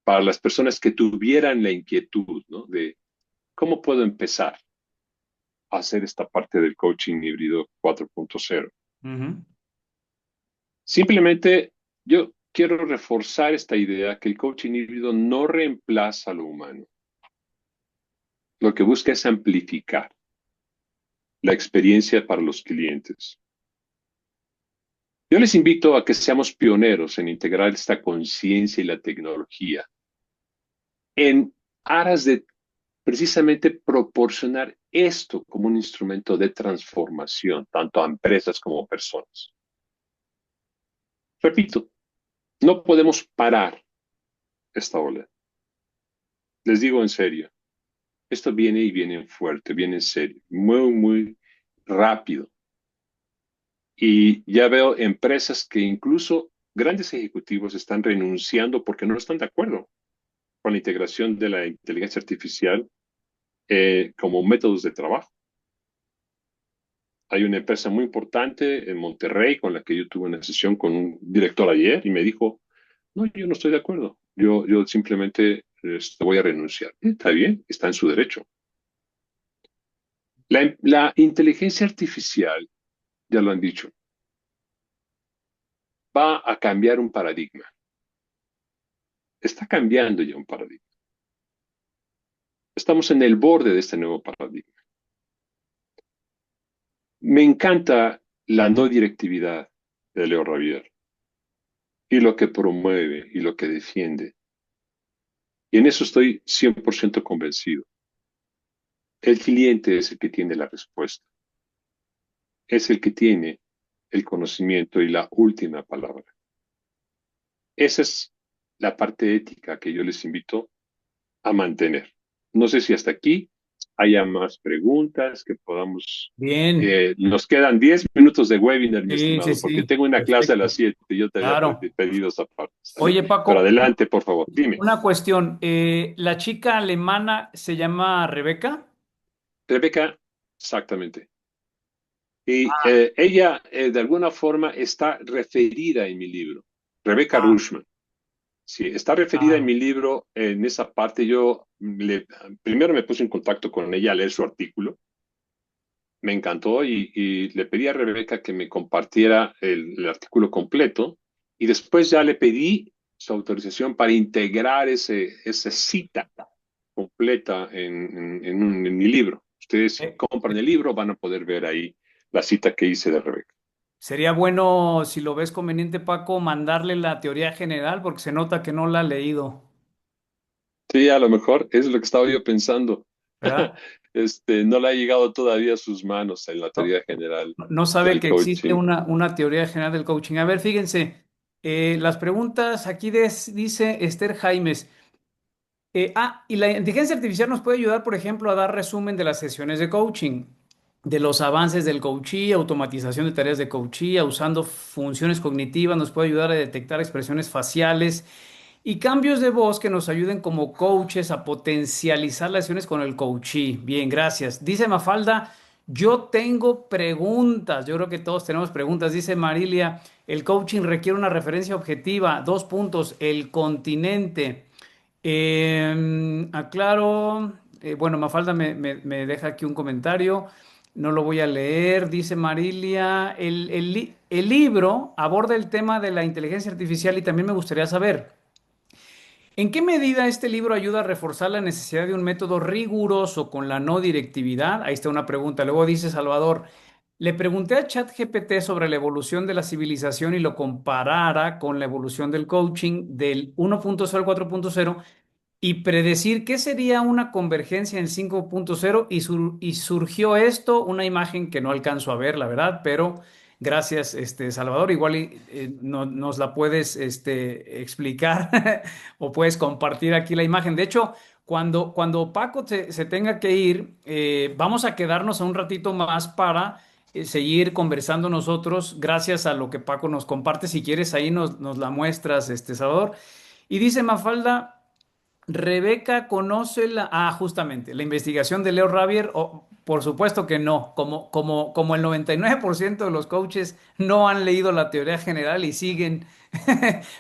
para las personas que tuvieran la inquietud, ¿no? De cómo puedo empezar a hacer esta parte del coaching híbrido 4.0. Ujú. Simplemente yo quiero reforzar esta idea que el coaching híbrido no reemplaza lo humano. Lo que busca es amplificar la experiencia para los clientes. Yo les invito a que seamos pioneros en integrar esta conciencia y la tecnología en aras de precisamente proporcionar esto como un instrumento de transformación, tanto a empresas como a personas. Repito, no podemos parar esta ola. Les digo en serio, esto viene y viene fuerte, viene en serio, muy, muy rápido. Y ya veo empresas que incluso grandes ejecutivos están renunciando porque no están de acuerdo con la integración de la inteligencia artificial como métodos de trabajo. Hay una empresa muy importante en Monterrey con la que yo tuve una sesión con un director ayer y me dijo, no, yo no estoy de acuerdo. Yo simplemente voy a renunciar. Está bien, está en su derecho. La inteligencia artificial, ya lo han dicho, va a cambiar un paradigma. Está cambiando ya un paradigma. Estamos en el borde de este nuevo paradigma. Me encanta la no directividad de Leo Ravier y lo que promueve y lo que defiende. Y en eso estoy 100% convencido. El cliente es el que tiene la respuesta. Es el que tiene el conocimiento y la última palabra. Esa es la parte ética que yo les invito a mantener. No sé si hasta aquí haya más preguntas que podamos. Bien. Nos quedan 10 minutos de webinar, mi Sí, sí, estimado, porque sí. tengo una clase a las Perfecto. 7 y yo te había Claro. pedido esa parte, ¿sale? Oye, Pero Paco, adelante, por favor, dime. una cuestión. ¿La chica alemana se llama Rebeca? Rebeca, exactamente. Y ella, de alguna forma, está referida en mi libro. Rebeca Ah, Rushman. Sí, está referida en ah, mi libro en esa parte. Primero me puse en contacto con ella a leer su artículo. Me encantó y le pedí a Rebeca que me compartiera el artículo completo y después ya le pedí su autorización para integrar esa cita completa en mi libro. Ustedes si eh, compran el libro van a poder ver ahí la cita que hice de Rebeca. sería bueno, si lo ves conveniente, Paco, mandarle la teoría general porque se nota que no la ha leído, Sí, a lo mejor es lo que estaba yo pensando. ¿verdad? No le ha llegado todavía a sus manos en la No, teoría general no sabe del que existe coaching. una teoría general del coaching. A ver, fíjense, las preguntas aquí dice Esther Jaimes. Y la inteligencia artificial nos puede ayudar, por ejemplo, a dar resumen de las sesiones de coaching, de los avances del coachee, automatización de tareas de coachee, usando funciones cognitivas, nos puede ayudar a detectar expresiones faciales y cambios de voz que nos ayuden como coaches a potencializar las sesiones con el coachee. Bien, gracias. Dice Mafalda, yo tengo preguntas. Yo creo que todos tenemos preguntas. Dice Marilia, el coaching requiere una referencia objetiva. Dos puntos, el continente. Aclaro, bueno, Mafalda me deja aquí un comentario, no lo voy a leer, dice Marilia, el libro aborda el tema de la inteligencia artificial y también me gustaría saber, ¿en qué medida este libro ayuda a reforzar la necesidad de un método riguroso con la no directividad? Ahí está una pregunta. Luego dice Salvador, le pregunté a ChatGPT sobre la evolución de la civilización y lo comparara con la evolución del coaching del 1.0 al 4.0 y predecir qué sería una convergencia en 5.0 y surgió esto, una imagen que no alcanzo a ver, la verdad, pero gracias, Salvador, igual nos la puedes explicar o puedes compartir aquí la imagen. De hecho, Cuando Paco se tenga que ir, vamos a quedarnos a un ratito más para seguir conversando nosotros, gracias a lo que Paco nos comparte. Si quieres, ahí nos la muestras, Salvador. Y dice Mafalda. Rebeca conoce justamente, la investigación de Leo Ravier. Por supuesto que no, como el 99% de los coaches no han leído la teoría general y siguen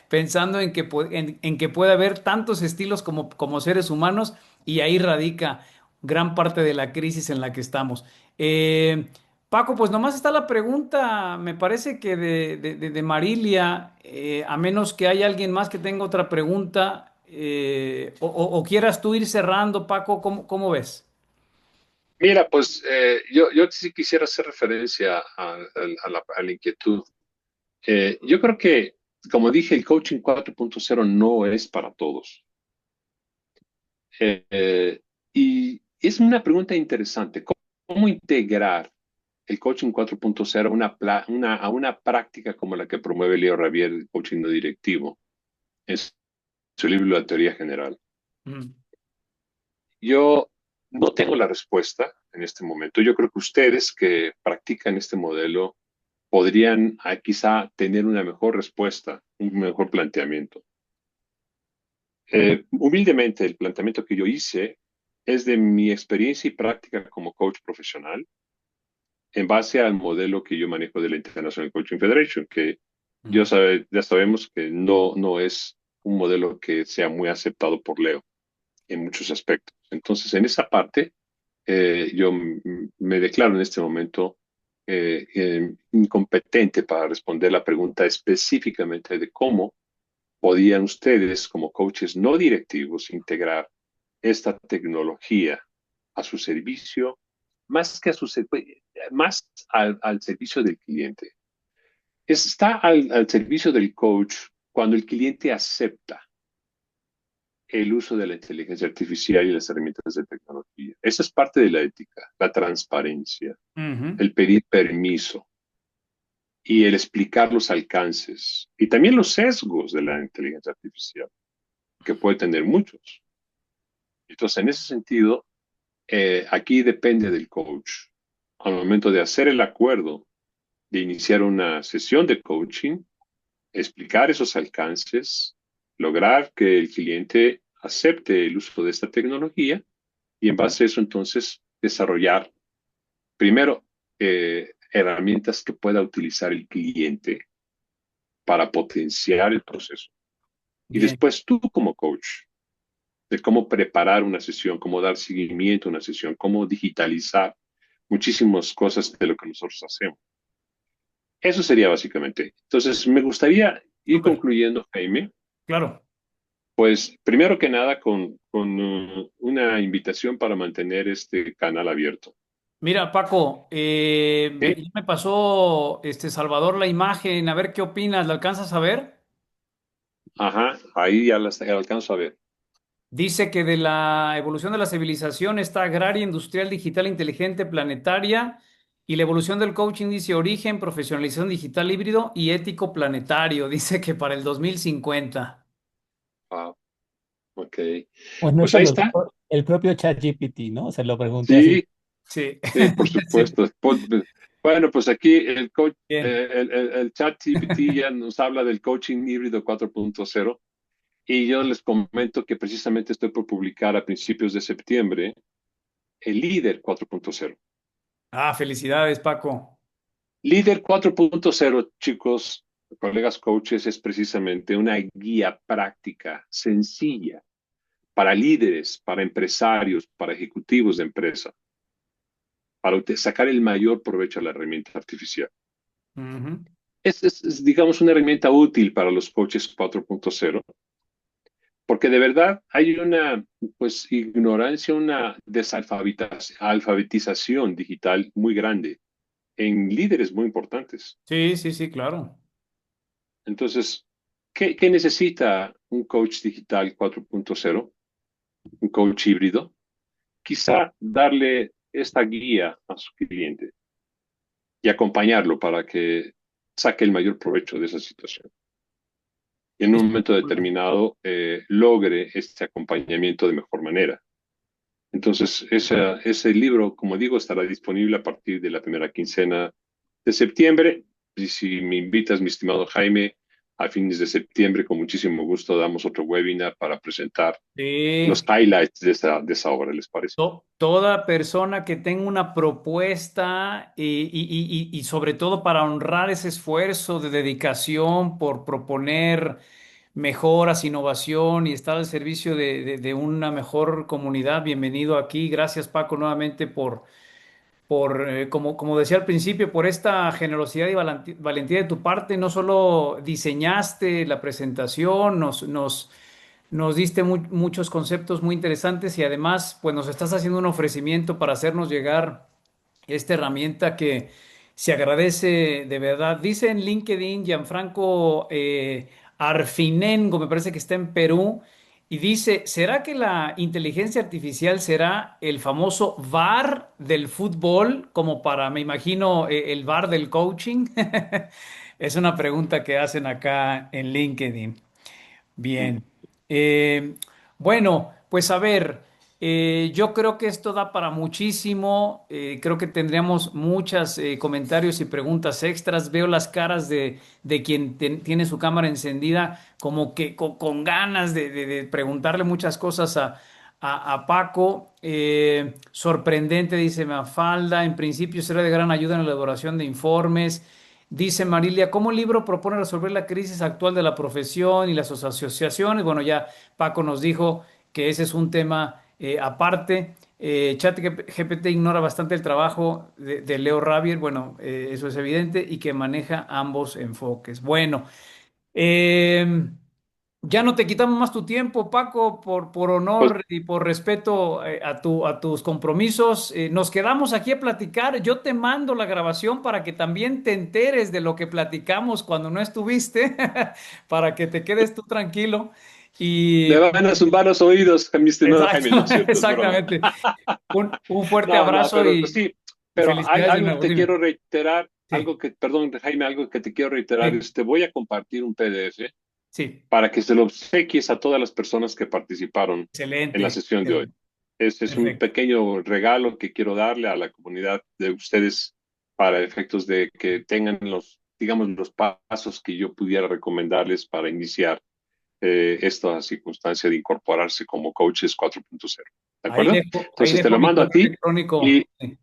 pensando en que puede haber tantos estilos como seres humanos, y ahí radica gran parte de la crisis en la que estamos. Paco, pues nomás está la pregunta, me parece que de Marilia, a menos que haya alguien más que tenga otra pregunta, o quieras tú ir cerrando, Paco, ¿cómo ves? Mira, pues yo sí quisiera hacer referencia a la inquietud. Yo creo que, como dije, el coaching 4.0 no es para todos. Y es una pregunta interesante. ¿Cómo integrar el coaching 4.0 a una práctica como la que promueve Leo Ravier, el coaching no directivo, en su libro La Teoría General? Mm. Yo no tengo la respuesta en este momento. Yo creo que ustedes que practican este modelo podrían quizá tener una mejor respuesta, un mejor planteamiento. Humildemente, el planteamiento que yo hice es de mi experiencia y práctica como coach profesional en base al modelo que yo manejo de la International Coaching Federation, que Mm. ya sabemos que no es un modelo que sea muy aceptado por Leo en muchos aspectos. Entonces, en esa parte, yo me declaro en este momento incompetente para responder la pregunta específicamente de cómo podían ustedes, como coaches no directivos, integrar esta tecnología a su servicio, más que a más al servicio del cliente. Está al servicio del coach cuando el cliente acepta el uso de la inteligencia artificial y las herramientas de tecnología. Esa es parte de la ética, la transparencia, Ujú. el pedir permiso y el explicar los alcances y también los sesgos de la inteligencia artificial, que puede tener muchos. Entonces, en ese sentido, aquí depende del coach. Al momento de hacer el acuerdo, de iniciar una sesión de coaching, explicar esos alcances, lograr que el cliente acepte el uso de esta tecnología y en base a eso entonces desarrollar primero herramientas que pueda utilizar el cliente para potenciar el proceso. Y Bien. después tú como coach, de cómo preparar una sesión, cómo dar seguimiento a una sesión, cómo digitalizar muchísimas cosas de lo que nosotros hacemos. Eso sería básicamente. Entonces, me gustaría ir Súper, concluyendo, Jaime, claro. pues primero que nada con una invitación para mantener este canal abierto. Mira, Paco, ¿Sí? ya me pasó Salvador la imagen, a ver qué opinas, ¿la alcanzas a ver? Ajá, ahí ya la alcanzo a ver. Dice que de la evolución de la civilización está agraria, industrial, digital, inteligente, planetaria, y la evolución del coaching dice origen, profesionalización digital híbrido y ético planetario. Dice que para el 2050. Ah, ok. Bueno, Pues eso ahí lo está. dijo el propio ChatGPT, ¿no? Se lo pregunté así. Sí, Sí. sí, por Sí. supuesto. Bueno, pues aquí el coach, Bien. el chat GPT ya nos habla del coaching híbrido 4.0 y yo les comento que precisamente estoy por publicar a principios de septiembre el líder 4.0. Ah, felicidades, Paco. Líder 4.0, chicos, colegas coaches, es precisamente una guía práctica, sencilla, para líderes, para empresarios, para ejecutivos de empresa, para sacar el mayor provecho a la herramienta artificial. Ujú. Digamos, una herramienta útil para los coaches 4.0, porque de verdad hay una, pues, ignorancia, una desalfabetización digital muy grande en líderes muy importantes. Sí, sí, sí, claro. Entonces, ¿qué necesita un coach digital 4.0? Un coach híbrido. Quizá darle esta guía a su cliente y acompañarlo para que saque el mayor provecho de esa situación. y en un momento determinado logre este acompañamiento de mejor manera. Entonces, ese libro, como digo, estará disponible a partir de la primera quincena de septiembre. Y si me invitas, mi estimado Jaime, a fines de septiembre, con muchísimo gusto, damos otro webinar para presentar los Sí. highlights de esa obra, ¿les parece? Toda persona que tenga una propuesta y sobre todo para honrar ese esfuerzo de dedicación por proponer mejoras, innovación y estar al servicio de una mejor comunidad, bienvenido aquí. Gracias, Paco, nuevamente como decía al principio, por esta generosidad y valentía de tu parte. No solo diseñaste la presentación, nos diste muchos conceptos muy interesantes y además, pues nos estás haciendo un ofrecimiento para hacernos llegar esta herramienta que se agradece de verdad. Dice en LinkedIn Gianfranco Arfinengo, me parece que está en Perú, y dice, ¿será que la inteligencia artificial será el famoso VAR del fútbol, como para, me imagino, el VAR del coaching? Es una pregunta que hacen acá en LinkedIn. Bien. Eh, bueno, pues a ver, yo creo que esto da para muchísimo. Creo que tendríamos muchos comentarios y preguntas extras. Veo las caras de quien tiene su cámara encendida, como que con ganas de preguntarle muchas cosas a Paco. Sorprendente, dice Mafalda. En principio será de gran ayuda en la elaboración de informes. Dice Marilia, ¿cómo el libro propone resolver la crisis actual de la profesión y las asociaciones? Bueno, ya Paco nos dijo que ese es un tema aparte. ChatGPT ignora bastante el trabajo de Leo Rabier, bueno, eso es evidente, y que maneja ambos enfoques. Bueno, eh, ya no te quitamos más tu tiempo, Paco, por Pues, honor y por respeto a tus compromisos. Nos quedamos aquí a platicar. Yo te mando la grabación para que también te enteres de lo que platicamos cuando no estuviste, para que te quedes tú tranquilo. me Y van a zumbar los oídos, mi estimado exacto, Jaime, no es cierto, es broma. exactamente. Un fuerte No, no, abrazo pero sí, y pero felicidades de algo que nuevo. te Dime. quiero reiterar, Sí, perdón, Jaime, algo que te quiero reiterar sí, es, te voy a compartir un PDF sí. para que se lo obsequies a todas las personas que participaron en la Excelente. sesión de hoy. Este es un Perfecto. pequeño regalo que quiero darle a la comunidad de ustedes para efectos de que tengan los, digamos, los pasos que yo pudiera recomendarles para iniciar esta circunstancia de incorporarse como coaches 4.0. ¿De acuerdo? Ahí Entonces te dejo lo mi mando a correo ti electrónico. y Sí.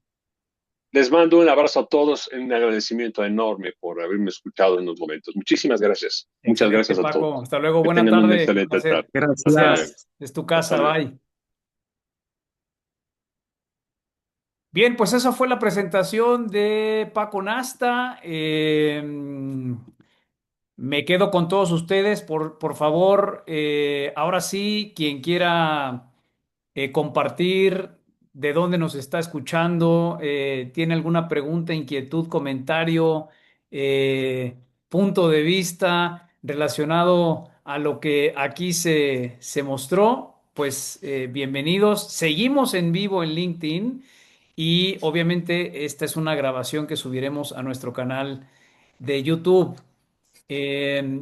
les mando un abrazo a todos, un agradecimiento enorme por haberme escuchado en los momentos. Muchísimas gracias. Muchas Excelente, gracias a todos. Paco. Hasta luego. Que Buena tengan una tarde. Un excelente tarde. placer. Hasta luego. Gracias. Es tu Hasta casa. luego. Bye. Bien, pues esa fue la presentación de Paco Nasta. Me quedo con todos ustedes. Por favor, ahora sí, quien quiera compartir de dónde nos está escuchando, tiene alguna pregunta, inquietud, comentario, punto de vista relacionado a lo que aquí se mostró, pues bienvenidos. Seguimos en vivo en LinkedIn y obviamente esta es una grabación que subiremos a nuestro canal de YouTube. Eh,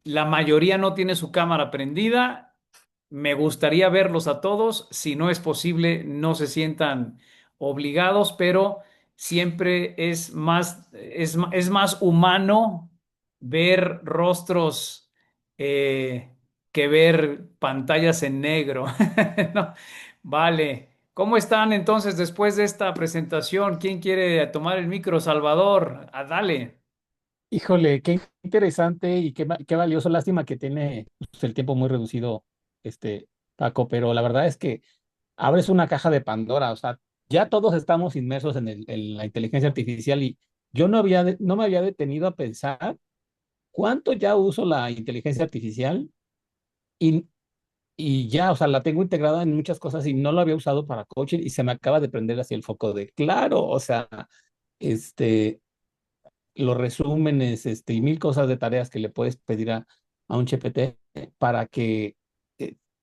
la mayoría no tiene su cámara prendida. Me gustaría verlos a todos. Si no es posible, no se sientan obligados, pero siempre es más humano ver rostros que ver pantallas en negro. No, vale. ¿Cómo están entonces después de esta presentación? ¿Quién quiere tomar el micro? Salvador, dale. Híjole, qué interesante y qué valioso. Lástima que tiene pues, el tiempo muy reducido, Paco, pero la verdad es que abres una caja de Pandora. O sea, ya todos estamos inmersos en la inteligencia artificial y yo no me había detenido a pensar cuánto ya uso la inteligencia artificial y, y ya, o sea, la tengo integrada en muchas cosas y no lo había usado para coaching y se me acaba de prender así el foco de, claro, o sea, este, los resúmenes, y mil cosas de tareas que le puedes pedir a un GPT para que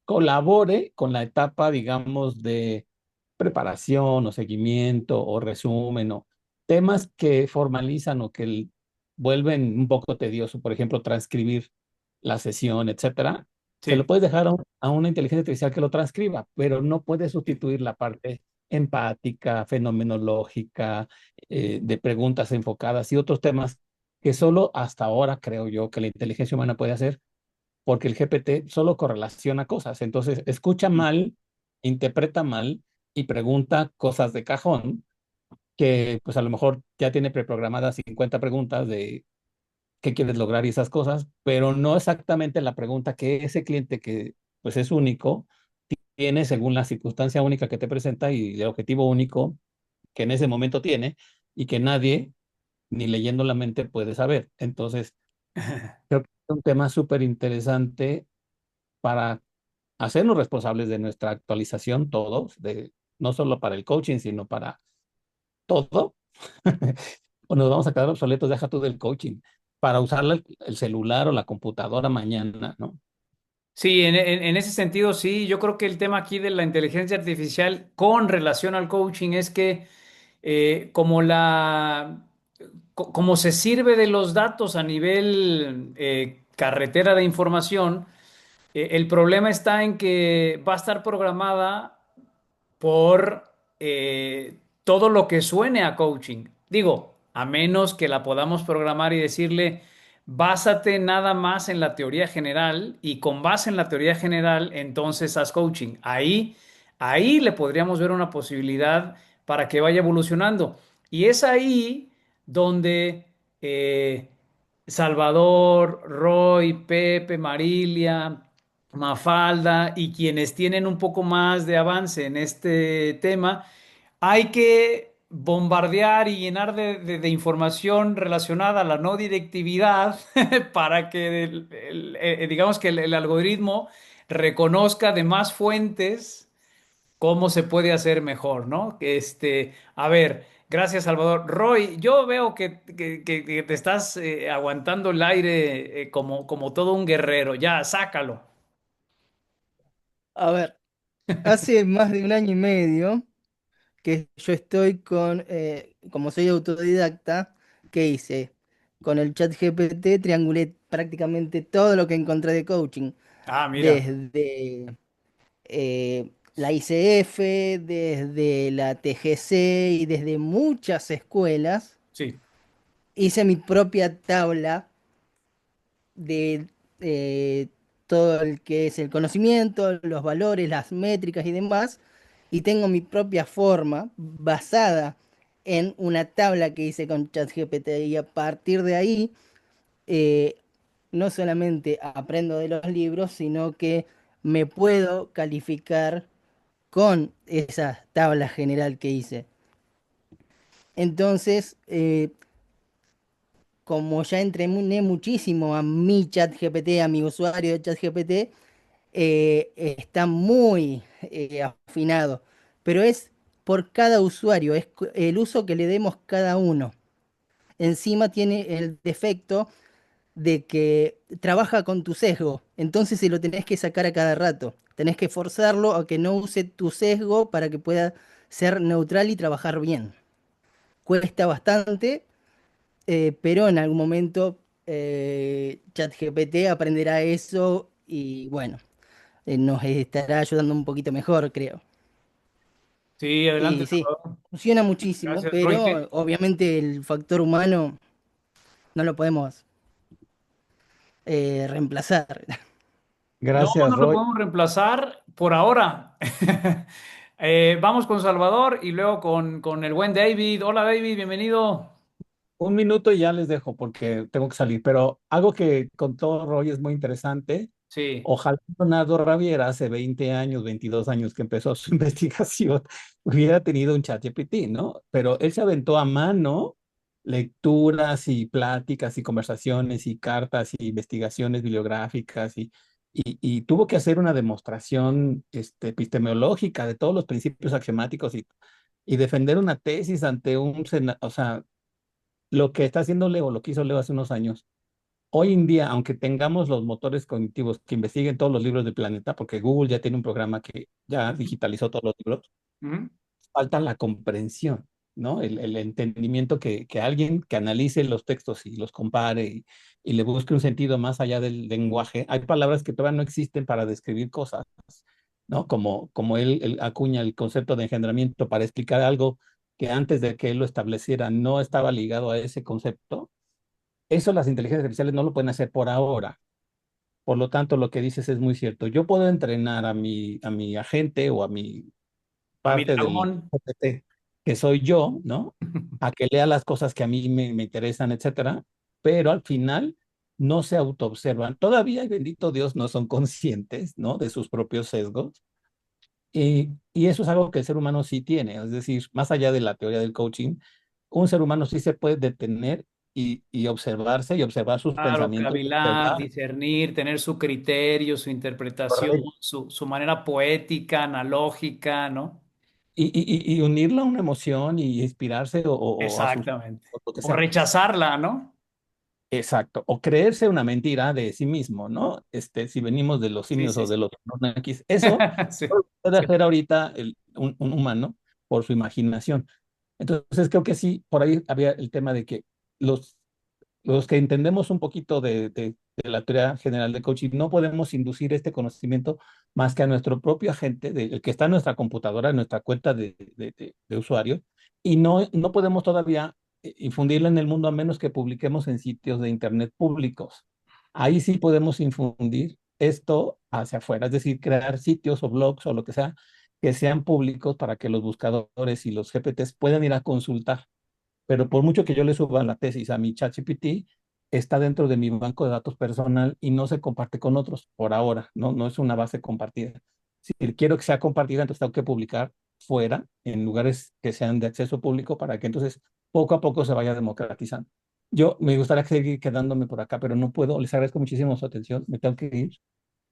colabore con la etapa, digamos, de preparación o seguimiento o resumen o temas que formalizan o que vuelven un poco tedioso, por ejemplo, transcribir la sesión, etcétera, se lo Sí. puedes dejar a una inteligencia artificial que lo transcriba, pero no puede sustituir la parte empática, fenomenológica, de preguntas enfocadas y otros temas que solo hasta ahora creo yo que la inteligencia humana puede hacer, porque el GPT solo correlaciona cosas. Entonces, escucha mal, interpreta mal y pregunta cosas de cajón que pues a lo mejor ya tiene preprogramadas 50 preguntas de qué quieres lograr y esas cosas, pero no exactamente la pregunta que ese cliente que pues es único tiene según la circunstancia única que te presenta y el objetivo único que en ese momento tiene y que nadie, ni leyendo la mente, puede saber. Entonces, creo que es un tema súper interesante para hacernos responsables de nuestra actualización todos, no solo para el coaching, sino para todo. O nos vamos a quedar obsoletos, deja tú del coaching, para usar el celular o la computadora mañana, ¿no? Sí, en ese sentido, sí, yo creo que el tema aquí de la inteligencia artificial con relación al coaching es que como como se sirve de los datos a nivel carretera de información, el problema está en que va a estar programada por todo lo que suene a coaching. Digo, a menos que la podamos programar y decirle, básate nada más en la teoría general y con base en la teoría general, entonces haz coaching. Ahí le podríamos ver una posibilidad para que vaya evolucionando. Y es ahí donde Salvador, Roy, Pepe, Marilia, Mafalda y quienes tienen un poco más de avance en este tema, hay que bombardear y llenar de información relacionada a la no directividad para que digamos que el algoritmo reconozca de más fuentes cómo se puede hacer mejor, ¿no? A ver, gracias, Salvador. Roy, yo veo que te estás aguantando el aire como todo un guerrero. Ya, sácalo. A ver, hace más de un año y medio que yo estoy como soy autodidacta, ¿qué hice? Con el chat GPT triangulé prácticamente todo lo que encontré de coaching, Ah, mira. desde la ICF, desde la TGC y desde muchas escuelas. Sí. Hice mi propia tabla de eh, todo el que es el conocimiento, los valores, las métricas y demás, y tengo mi propia forma basada en una tabla que hice con ChatGPT y a partir de ahí eh, no solamente aprendo de los libros, sino que me puedo calificar con esa tabla general que hice. Entonces, como ya entrené muchísimo a mi ChatGPT, a mi usuario de ChatGPT, está muy afinado, pero es por cada usuario, es el uso que le demos cada uno. Encima tiene el defecto de que trabaja con tu sesgo, entonces se lo tenés que sacar a cada rato. Tenés que forzarlo a que no use tu sesgo para que pueda ser neutral y trabajar bien. Cuesta bastante, pero en algún momento ChatGPT aprenderá eso y bueno, nos estará ayudando un poquito mejor, creo. Sí, adelante, Y sí, Salvador. funciona muchísimo, Gracias, Roy. pero obviamente el factor humano no lo podemos reemplazar. No, Gracias, no lo Roy. podemos reemplazar por ahora. Vamos con Salvador y luego con el buen David. Hola, David, bienvenido. Un minuto y ya les dejo porque tengo que salir, pero algo que contó Roy es muy interesante. Sí, Ojalá Leonardo Raviera hace 20 años, 22 años que empezó su investigación, hubiera tenido un chat GPT, ¿no? Pero él se aventó a mano lecturas y pláticas y conversaciones y cartas y investigaciones bibliográficas y tuvo que hacer una demostración epistemológica de todos los principios axiomáticos y defender una tesis ante o sea, lo que está haciendo Leo, lo que hizo Leo hace unos años. Hoy en día, aunque tengamos los motores cognitivos que investiguen todos los libros del planeta, porque Google ya tiene un programa que ya digitalizó todos los libros, ujú, falta la comprensión. ¿no? El entendimiento que alguien que analice los textos y los compare y le busque un sentido más allá del lenguaje. Hay palabras que todavía no existen para describir cosas, ¿no? Como él acuña el concepto de engendramiento para explicar algo que antes de que él lo estableciera no estaba ligado a ese concepto. Eso las inteligencias artificiales no lo pueden hacer por ahora. Por lo tanto, lo que dices es muy cierto. Yo puedo entrenar a mi agente o a mi A mi parte del dragón. GPT, que soy yo, ¿no? A que lea las cosas que a mí me interesan, etcétera, pero al final no se autoobservan. Todavía, y bendito Dios, no son conscientes, ¿no? De sus propios sesgos. Y eso es algo que el ser humano sí tiene. Es decir, más allá de la teoría del coaching, un ser humano sí se puede detener y observarse y observar sus Claro, pensamientos, cavilar, observar discernir, tener su criterio, su interpretación, su manera poética, analógica, ¿no? y unirlo a una emoción y inspirarse o a sus, Exactamente. o lo que O sea. rechazarla, ¿no? Exacto, o creerse una mentira de sí mismo, ¿no? Si venimos de los Sí, simios sí, o sí. de los Anunnakis, eso Sí, puede sí. hacer ahorita un humano por su imaginación. Entonces creo que sí, por ahí había el tema de que los, los que entendemos un poquito de la teoría general de coaching, no podemos inducir este conocimiento más que a nuestro propio agente, el que está en nuestra computadora, en nuestra cuenta de usuario, y no podemos todavía infundirlo en el mundo a menos que publiquemos en sitios de Internet públicos. Ahí sí podemos infundir esto hacia afuera, es decir, crear sitios o blogs o lo que sea que sean públicos para que los buscadores y los GPTs puedan ir a consultar. Pero por mucho que yo le suba la tesis a mi ChatGPT, está dentro de mi banco de datos personal y no se comparte con otros por ahora, no es una base compartida. Si quiero que sea compartida, entonces tengo que publicar fuera, en lugares que sean de acceso público, para que entonces poco a poco se vaya democratizando. Yo me gustaría seguir quedándome por acá, pero no puedo. Les agradezco muchísimo su atención. Me tengo que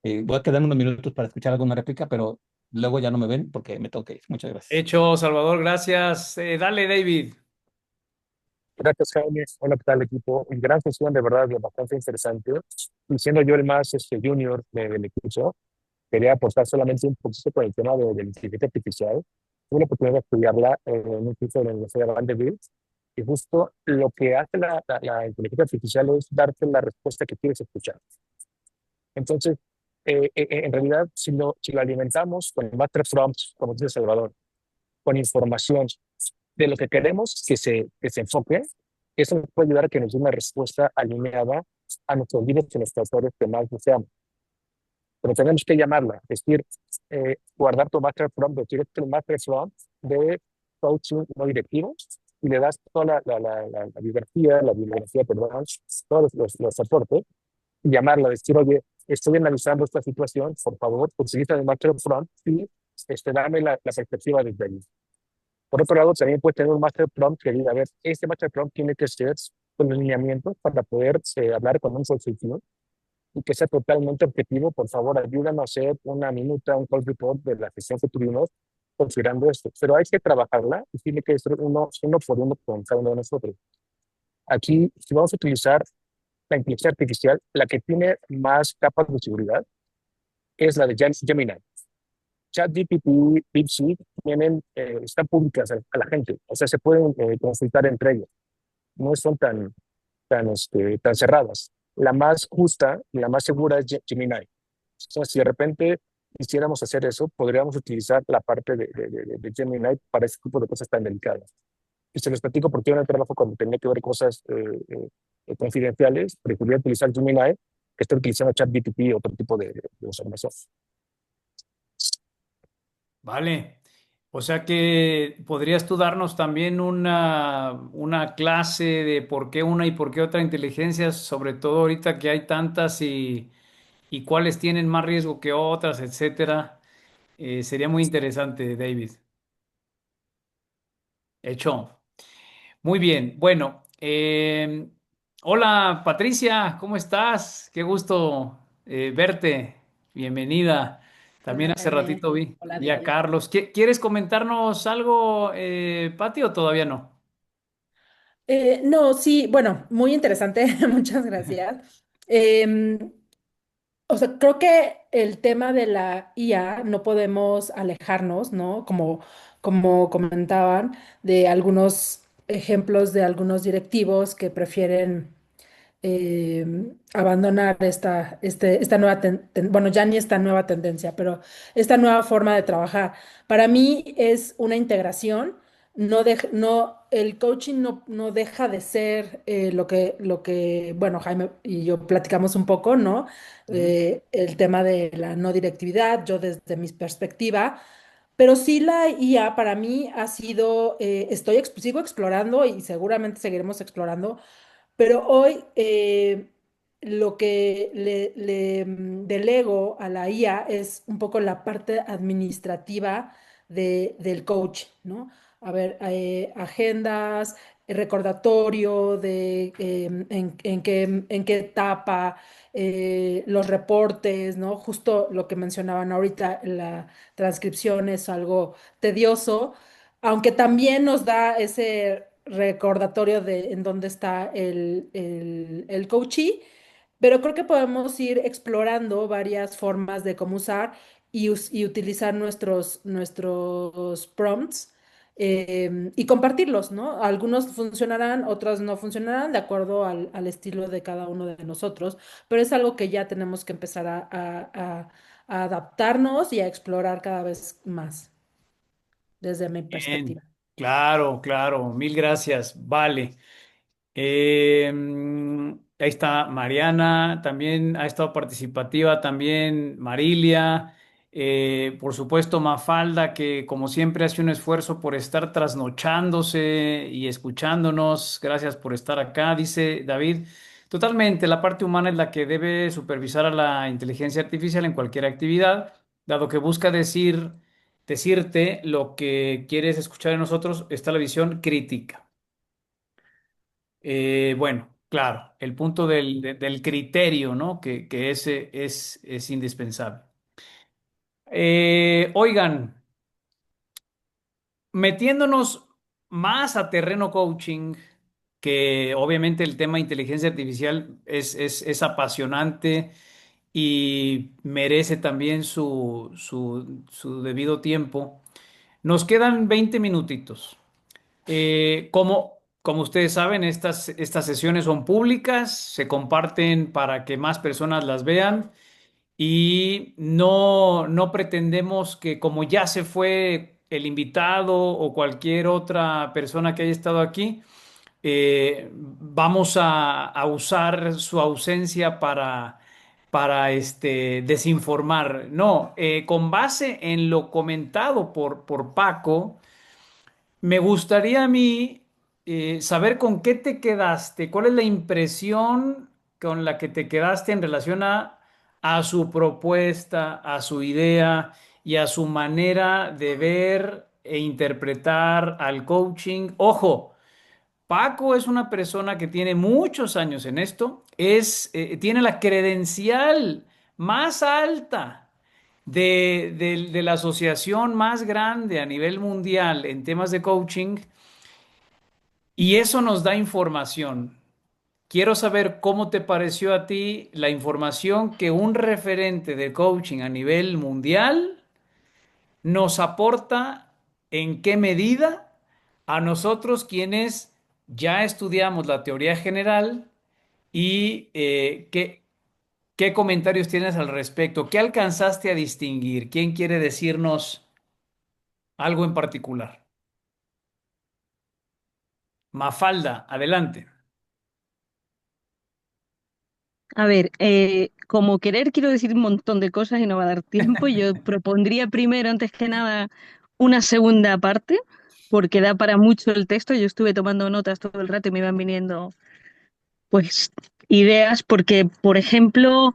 ir. Voy a quedarme unos minutos para escuchar alguna réplica, pero luego ya no me ven porque me tengo que ir. Muchas gracias. Hecho, Salvador, gracias. Dale, David. Gracias, Jaime. Hola, ¿qué tal, equipo? Gran sesión, de verdad, bastante interesante. Y siendo yo el más junior del equipo, quería aportar solamente un poquito con el tema de la inteligencia artificial. Tuve la oportunidad de estudiarla en un curso de la Universidad de Vanderbilt. Y justo lo que hace la inteligencia artificial es darte la respuesta que quieres escuchar. Entonces, en realidad, si lo alimentamos con master prompts, como dice Salvador, con información de lo que queremos que se enfoque, eso nos puede ayudar a que nos dé una respuesta alineada a nuestros líderes y nuestros autores que más deseamos. Pero tenemos que llamarla, es decir, guardar tu master prompt, decir, este es el master prompt de coaching no directivo, y le das toda la bibliografía, perdón, todos los aportes, y llamarla, decir, oye, estoy analizando esta situación, por favor, utiliza el master prompt y dame la perspectiva desde ahí. Por otro lado, también puede tener un master prompt que diga, a ver, este master prompt tiene que ser con los lineamientos para poder hablar con un consultivo y que sea totalmente objetivo. Por favor, ayúdanos a hacer una minuta, un call report de la sesión que tuvimos considerando esto. Pero hay que trabajarla y tiene que ser uno por uno con cada uno de nosotros. Aquí, si vamos a utilizar la inteligencia artificial, la que tiene más capas de seguridad es la de Gemini. ChatGPT, DeepSeek están públicas a la gente, o sea, se pueden consultar entre ellos, no son tan cerradas. La más justa y la más segura es Gemini. Entonces, si de repente quisiéramos hacer eso, podríamos utilizar la parte de Gemini para ese tipo de cosas tan delicadas. Y se los platico porque yo en el trabajo, cuando tenía que ver cosas confidenciales, prefería utilizar Gemini que estar utilizando ChatGPT o otro tipo de información. Vale. O sea que podrías tú darnos también una clase de por qué una y por qué otra inteligencia, sobre todo ahorita que hay tantas y cuáles tienen más riesgo que otras, etcétera. Sería muy interesante, David. Hecho. Muy bien. Bueno, hola Patricia, ¿cómo estás? Qué gusto verte. Bienvenida. También Hola hace Jaime, ratito vi, hola vi a David. Carlos. ¿Quieres comentarnos algo, Pati, o todavía no? No, sí, bueno, muy interesante, muchas gracias. Em, O sea, creo que el tema de la IA no podemos alejarnos, ¿no? Como comentaban, de algunos ejemplos de algunos directivos que prefieren abandonar esta nueva, bueno, ya ni esta nueva tendencia, pero esta nueva forma de trabajar. Para mí es una integración, el coaching no deja de ser bueno, Jaime y yo platicamos un poco, ¿no? Ujú. El tema de la no directividad, yo desde mi perspectiva. Pero sí la IA para mí ha sido, sigo explorando y seguramente seguiremos explorando, pero hoy lo que delego a la IA es un poco la parte administrativa del coach, ¿no? A ver, agendas, recordatorio de en qué etapa, los reportes, ¿no? Justo lo que mencionaban ahorita, la transcripción es algo tedioso, aunque también nos da ese recordatorio de en dónde está el coachee, pero creo que podemos ir explorando varias formas de cómo usar y utilizar nuestros prompts y compartirlos, ¿no? Algunos funcionarán, otros no funcionarán de acuerdo al estilo de cada uno de nosotros, pero es algo que ya tenemos que empezar a adaptarnos y a explorar cada vez más, desde mi Bien, perspectiva. claro, claro, mil gracias. Vale. Ahí está Mariana, también ha estado participativa, también Marilia, por supuesto Mafalda, que como siempre hace un esfuerzo por estar trasnochándose y escuchándonos. Gracias por estar acá, dice David. Totalmente, la parte humana es la que debe supervisar a la inteligencia artificial en cualquier actividad, dado que busca decirte lo que quieres escuchar de nosotros, está la visión crítica. Bueno, claro, el punto del criterio, ¿no? Que ese es indispensable. Oigan, metiéndonos más a terreno coaching, que obviamente el tema de inteligencia artificial es apasionante y merece también su debido tiempo. Nos quedan 20 minutitos. Como ustedes saben, estas sesiones son públicas, se comparten para que más personas las vean y no pretendemos que como ya se fue el invitado o cualquier otra persona que haya estado aquí, vamos a usar su ausencia para desinformar. No, con base en lo comentado por Paco. Me gustaría a mí saber con qué te quedaste, cuál es la impresión con la que te quedaste en relación a su propuesta, a su idea y a su manera de ver e interpretar al coaching. Ojo, Paco es una persona que tiene muchos años en esto, tiene la credencial más alta de la asociación más grande a nivel mundial en temas de coaching y eso nos da información. Quiero saber cómo te pareció a ti la información que un referente de coaching a nivel mundial nos aporta, en qué medida a nosotros quienes ya estudiamos la teoría general y qué comentarios tienes al respecto, qué alcanzaste a distinguir, quién quiere decirnos algo en particular. Mafalda, adelante. A ver, como querer quiero decir un montón de cosas y no va a dar tiempo. Yo propondría primero, antes que nada, una segunda parte, porque da para mucho el texto. Yo estuve tomando notas todo el rato y me iban viniendo, pues, ideas, porque, por ejemplo,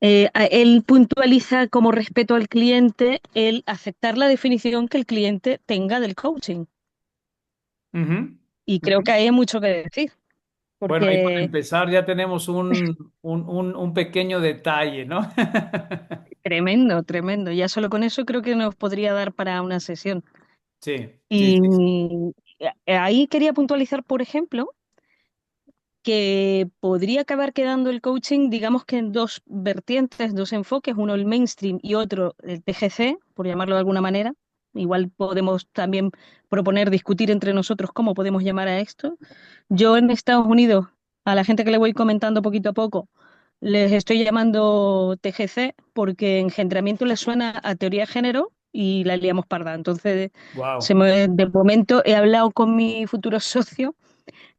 él puntualiza como respeto al cliente el aceptar la definición que el cliente tenga del coaching. Ujú, Y creo ujú. que hay mucho que decir, Bueno, ahí para porque empezar ya tenemos un pequeño detalle, ¿no? tremendo, tremendo. Ya solo con eso creo que nos podría dar para una sesión. Sí, sí, sí. Y ahí quería puntualizar, por ejemplo, que podría acabar quedando el coaching, digamos que en dos vertientes, dos enfoques, uno el mainstream y otro el TGC, por llamarlo de alguna manera. Igual podemos también proponer discutir entre nosotros cómo podemos llamar a esto. Yo en Estados Unidos, a la gente que le voy comentando poquito a poco, les estoy llamando TGC porque engendramiento les suena a teoría de género y la liamos parda. Entonces, Wow. de momento he hablado con mi futuro socio,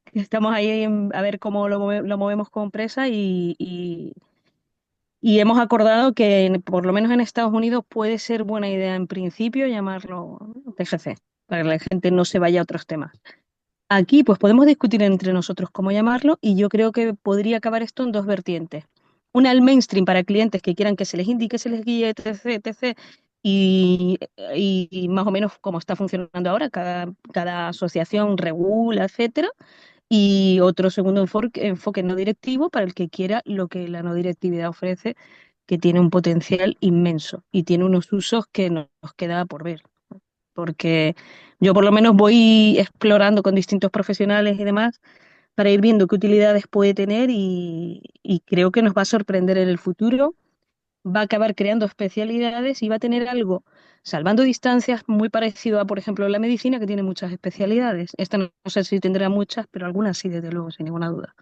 que estamos ahí a ver cómo lo movemos como empresa y hemos acordado que por lo menos en Estados Unidos puede ser buena idea en principio llamarlo TGC, para que la gente no se vaya a otros temas. Aquí pues podemos discutir entre nosotros cómo llamarlo y yo creo que podría acabar esto en dos vertientes. Una al mainstream para clientes que quieran que se les indique, se les guíe, etc., etc., y más o menos cómo está funcionando ahora, cada asociación regula, etcétera. Y otro segundo enfoque no directivo para el que quiera lo que la no directividad ofrece, que tiene un potencial inmenso y tiene unos usos que nos queda por ver. Porque yo por lo menos voy explorando con distintos profesionales y demás para ir viendo qué utilidades puede tener y creo que nos va a sorprender en el futuro, va a acabar creando especialidades y va a tener algo, salvando distancias, muy parecido a, por ejemplo, la medicina, que tiene muchas especialidades. Esta no sé si tendrá muchas, pero algunas sí, desde luego, sin ninguna duda.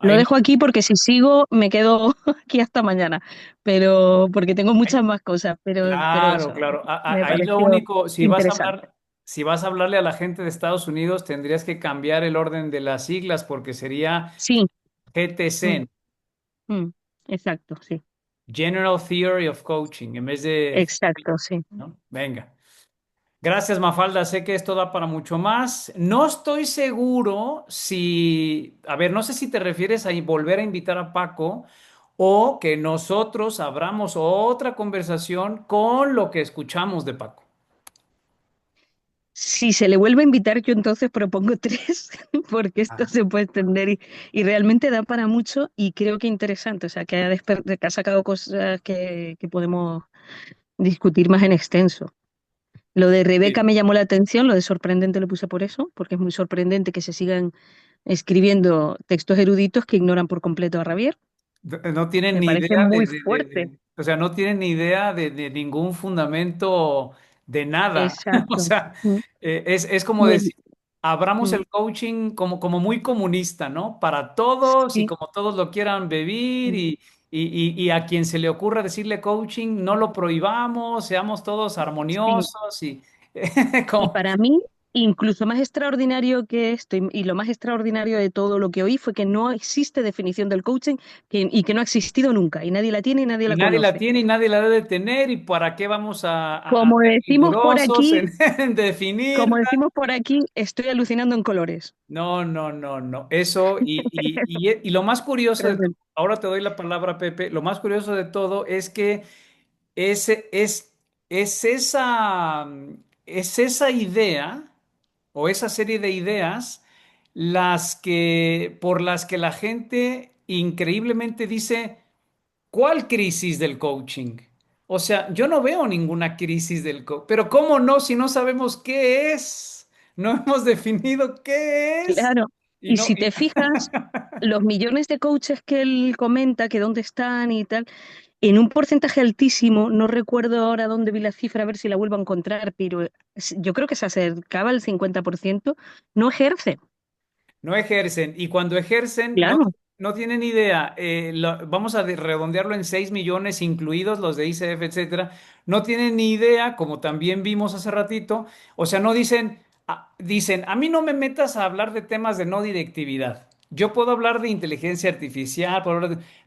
Lo Ahí, dejo aquí porque si sigo me quedo aquí hasta mañana, pero porque tengo muchas más cosas, pero claro, eso, claro. me Ahí lo pareció único, si vas a interesante. hablar, si vas a hablarle a la gente de Estados Unidos, tendrías que cambiar el orden de las siglas porque sería Sí, mm, GTC, mm, exacto, sí, General Theory of Coaching, en vez de, exacto, sí. ¿no? Venga. Gracias, Mafalda. Sé que esto da para mucho más. No estoy seguro si, a ver, no sé si te refieres a volver a invitar a Paco o que nosotros abramos otra conversación con lo que escuchamos de Paco. Si se le vuelve a invitar, yo entonces propongo tres, porque esto Ah, se puede extender y realmente da para mucho y creo que interesante, o sea, que ha sacado cosas que podemos discutir más en extenso. Lo de Rebeca sí. me llamó la atención, lo de sorprendente lo puse por eso, porque es muy sorprendente que se sigan escribiendo textos eruditos que ignoran por completo a Rabier. No tienen Me ni parece idea muy fuerte. o sea, no tienen ni idea de ningún fundamento de nada. O Exacto. sea, Mm. es como Y el, decir, abramos mm, el coaching como muy comunista, ¿no? Para todos y sí, como todos lo quieran vivir mm, y a quien se le ocurra decirle coaching, no lo prohibamos, seamos todos sí. armoniosos y Y como, para mí, incluso más extraordinario que esto, y lo más extraordinario de todo lo que oí fue que no existe definición del coaching y que no ha existido nunca, y nadie la tiene y nadie y la nadie la conoce. tiene y nadie la debe tener y para qué vamos a Como ser decimos por rigurosos aquí, en, en definir. como decimos por aquí, estoy alucinando en colores. No, no, no, no. Eso y lo más curioso de todo, Tremendo. ahora te doy la palabra, Pepe, lo más curioso de todo es que ese, es esa, es esa idea o esa serie de ideas por las que la gente increíblemente dice, ¿cuál crisis del coaching? O sea, yo no veo ninguna crisis del coaching, pero ¿cómo no si no sabemos qué es? No hemos definido qué es. Claro. Y Y no, si te fijas, los millones de coaches que él comenta, que dónde están y tal, en un porcentaje altísimo, no recuerdo ahora dónde vi la cifra, a ver si la vuelvo a encontrar, pero yo creo que se acercaba al 50%, no ejerce. no ejercen. Y cuando ejercen, no, Claro, no tienen idea. Vamos a redondearlo en 6 millones, incluidos los de ICF, etcétera. No tienen ni idea, como también vimos hace ratito. O sea, no dicen, dicen, a mí no me metas a hablar de temas de no directividad. Yo puedo hablar de inteligencia artificial,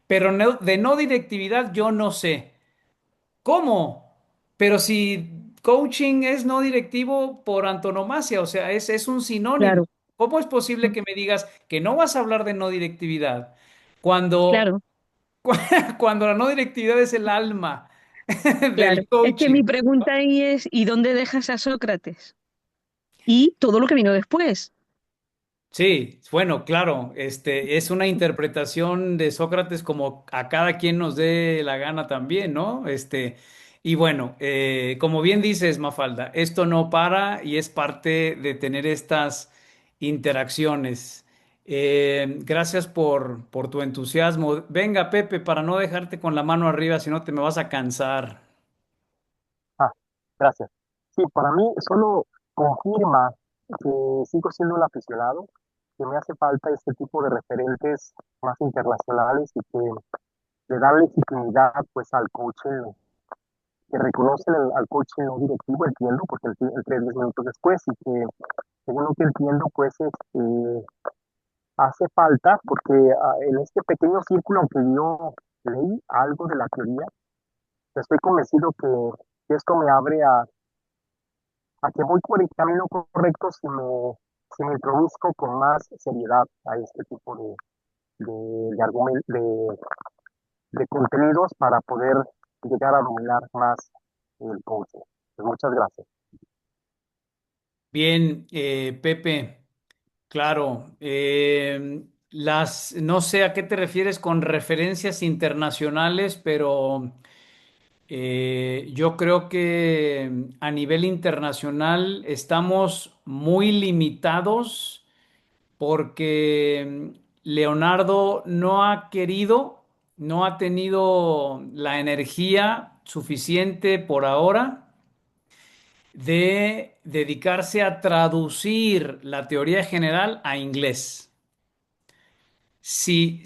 pero de no directividad yo no sé. ¿Cómo? Pero si coaching es no directivo por antonomasia, o sea, es un sinónimo. claro, ¿Cómo es posible mm, que me digas que no vas a hablar de no directividad cuando, claro, cuando la no directividad es el alma claro. del Es que mi coaching? pregunta ahí es, ¿y dónde dejas a Sócrates? Y todo lo que vino después. Sí, bueno, claro, es una interpretación de Sócrates como a cada quien nos dé la gana también, ¿no? Y bueno, como bien dices, Mafalda, esto no para y es parte de tener estas interacciones. Gracias por tu entusiasmo. Venga, Pepe, para no dejarte con la mano arriba, si no te me vas a cansar. Ah, gracias. Sí, para mí solo confirma que sigo siendo un aficionado, que me hace falta este tipo de referentes más internacionales y que le dan legitimidad pues al coaching, que reconocen al coaching no directivo, entiendo, porque él entré 10 minutos después y que según lo que entiendo pues hace falta porque en este pequeño círculo, aunque yo leí algo de la teoría, estoy convencido que esto me abre a que voy por el camino correcto si me introduzco con más seriedad a este tipo de contenidos para poder llegar a dominar más el coaching. Pues muchas gracias. Bien, Pepe, claro. No sé a qué te refieres con referencias internacionales, pero yo creo que a nivel internacional estamos muy limitados porque Leonardo no ha querido, no ha tenido la energía suficiente por ahora de dedicarse a traducir la teoría general a inglés. Si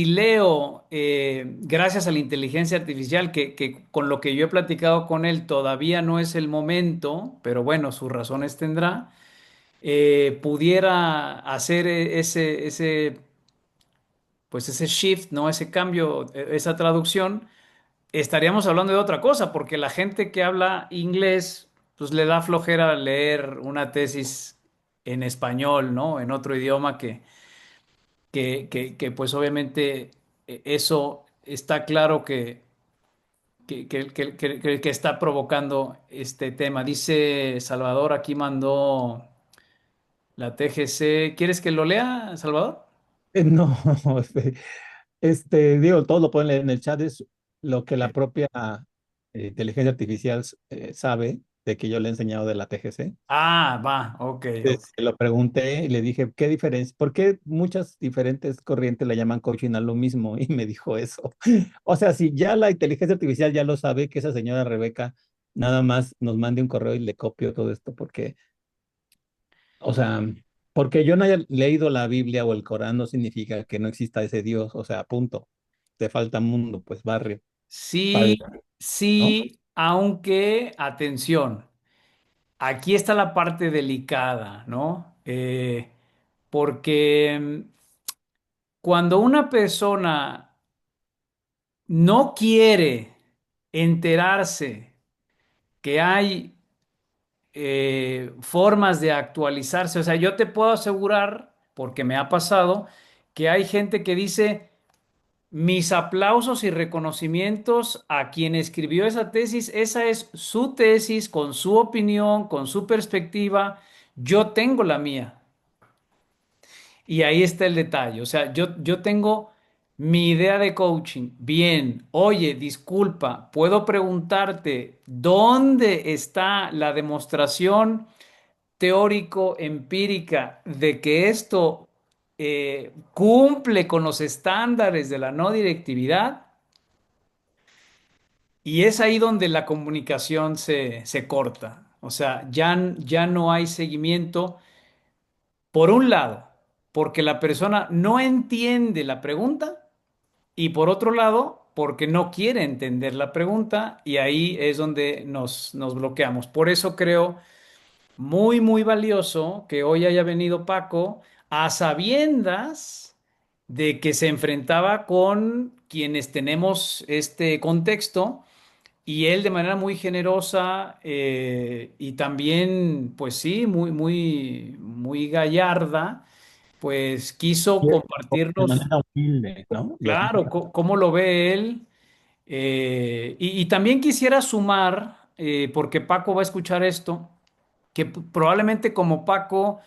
Leo, gracias a la inteligencia artificial, que con lo que yo he platicado con él todavía no es el momento, pero bueno, sus razones tendrá, pudiera hacer pues ese shift, ¿no? Ese cambio, esa traducción, estaríamos hablando de otra cosa, porque la gente que habla inglés, pues le da flojera leer una tesis en español, ¿no? En otro idioma que, pues obviamente eso está claro que está provocando este tema. Dice Salvador, aquí mandó la TGC. ¿Quieres que lo lea, Salvador? No, digo, todo lo pueden leer en el chat, es lo que la Ok. propia inteligencia artificial sabe de que yo le he enseñado de la TGC. Ah, va, ok, ok. Se lo pregunté y le dije, ¿qué diferencia? ¿Por qué muchas diferentes corrientes le llaman coaching a lo mismo? Y me dijo eso. O sea, si ya la inteligencia artificial ya lo sabe, que esa señora Rebeca nada más nos mande un correo y le copio todo esto, porque, o sea, porque yo no haya leído la Biblia o el Corán no significa que no exista ese Dios, o sea, punto. Te falta mundo, pues barrio, Sí, padre, ¿no? sí, aunque, atención, aquí está la parte delicada, ¿no? Porque cuando una persona no quiere enterarse que hay formas de actualizarse, o sea, yo te puedo asegurar, porque me ha pasado, que hay gente que dice, mis aplausos y reconocimientos a quien escribió esa tesis. Esa es su tesis, con su opinión, con su perspectiva. Yo tengo la mía. Y ahí está el detalle. O sea, yo tengo mi idea de coaching. Bien, oye, disculpa, ¿puedo preguntarte dónde está la demostración teórico-empírica de que esto cumple con los estándares de la no directividad? Y es ahí donde la comunicación se corta. O sea, ya no hay seguimiento, por un lado, porque la persona no entiende la pregunta y por otro lado, porque no quiere entender la pregunta y ahí es donde nos bloqueamos. Por eso creo muy, muy valioso que hoy haya venido Paco a sabiendas de que se enfrentaba con quienes tenemos este contexto y él de manera muy generosa y también, pues sí, muy, muy, muy gallarda, pues quiso Y de compartirnos, manera humilde, ¿no? claro, cómo lo ve él. Y también quisiera sumar, porque Paco va a escuchar esto, que probablemente como Paco,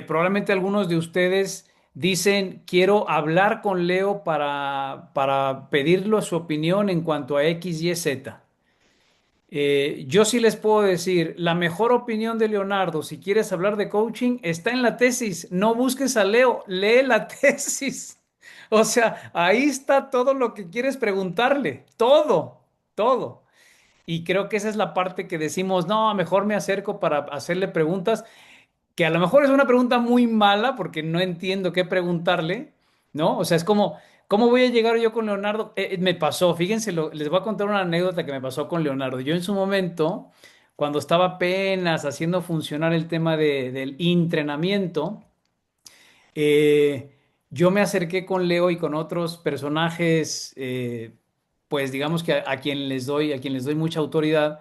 probablemente algunos de ustedes dicen, quiero hablar con Leo para pedirle su opinión en cuanto a X, Y, Z. Yo sí les puedo decir, la mejor opinión de Leonardo, si quieres hablar de coaching, está en la tesis. No busques a Leo, lee la tesis. O sea, ahí está todo lo que quieres preguntarle, todo, todo. Y creo que esa es la parte que decimos, no, mejor me acerco para hacerle preguntas, que a lo mejor es una pregunta muy mala porque no entiendo qué preguntarle, ¿no? O sea, es como, ¿cómo voy a llegar yo con Leonardo? Me pasó, fíjense, les voy a contar una anécdota que me pasó con Leonardo. Yo en su momento, cuando estaba apenas haciendo funcionar el tema del entrenamiento, eh, yo me acerqué con Leo y con otros personajes, pues digamos que a quien les doy mucha autoridad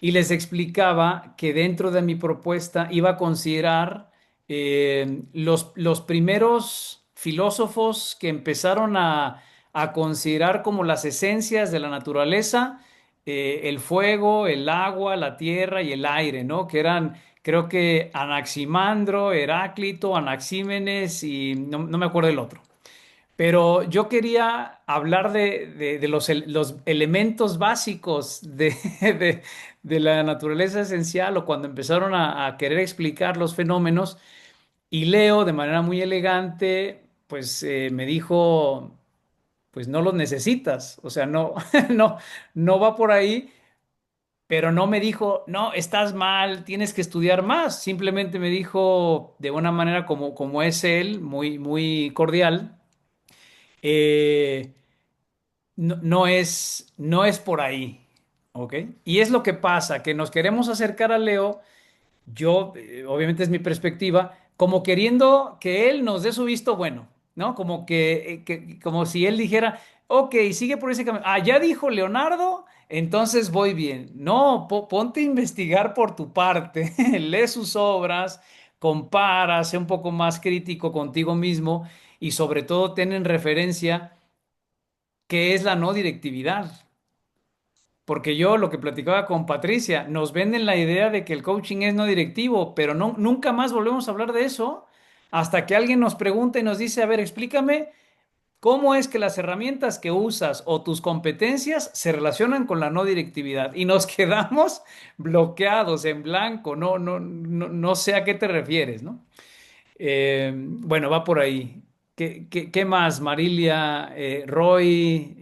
y les explicaba que dentro de mi propuesta iba a considerar los primeros filósofos que empezaron a considerar como las esencias de la naturaleza, el fuego, el agua, la tierra y el aire, ¿no? Que eran, creo que Anaximandro, Heráclito, Anaxímenes y no me acuerdo el otro. Pero yo quería hablar de los elementos básicos de, de la naturaleza esencial o cuando empezaron a querer explicar los fenómenos y Leo de manera muy elegante pues me dijo pues no los necesitas, o sea, no, no, no va por ahí, pero no me dijo, no, estás mal, tienes que estudiar más, simplemente me dijo de una manera como es él, muy, muy cordial. eh, no es por ahí, ¿ok? Y es lo que pasa, que nos queremos acercar a Leo, yo, obviamente es mi perspectiva, como queriendo que él nos dé su visto bueno, ¿no? Como como si él dijera, ok, sigue por ese camino. Ah, ya dijo Leonardo, entonces voy bien. No, ponte a investigar por tu parte, lee sus obras, compara, sé un poco más crítico contigo mismo y sobre todo ten en referencia qué es la no directividad. Porque yo lo que platicaba con Patricia, nos venden la idea de que el coaching es no directivo, pero no, nunca más volvemos a hablar de eso hasta que alguien nos pregunta y nos dice, a ver, explícame cómo es que las herramientas que usas o tus competencias se relacionan con la no directividad y nos quedamos bloqueados en blanco, no sé a qué te refieres, ¿no? Bueno, va por ahí. ¿Qué más? Marilia, Roy,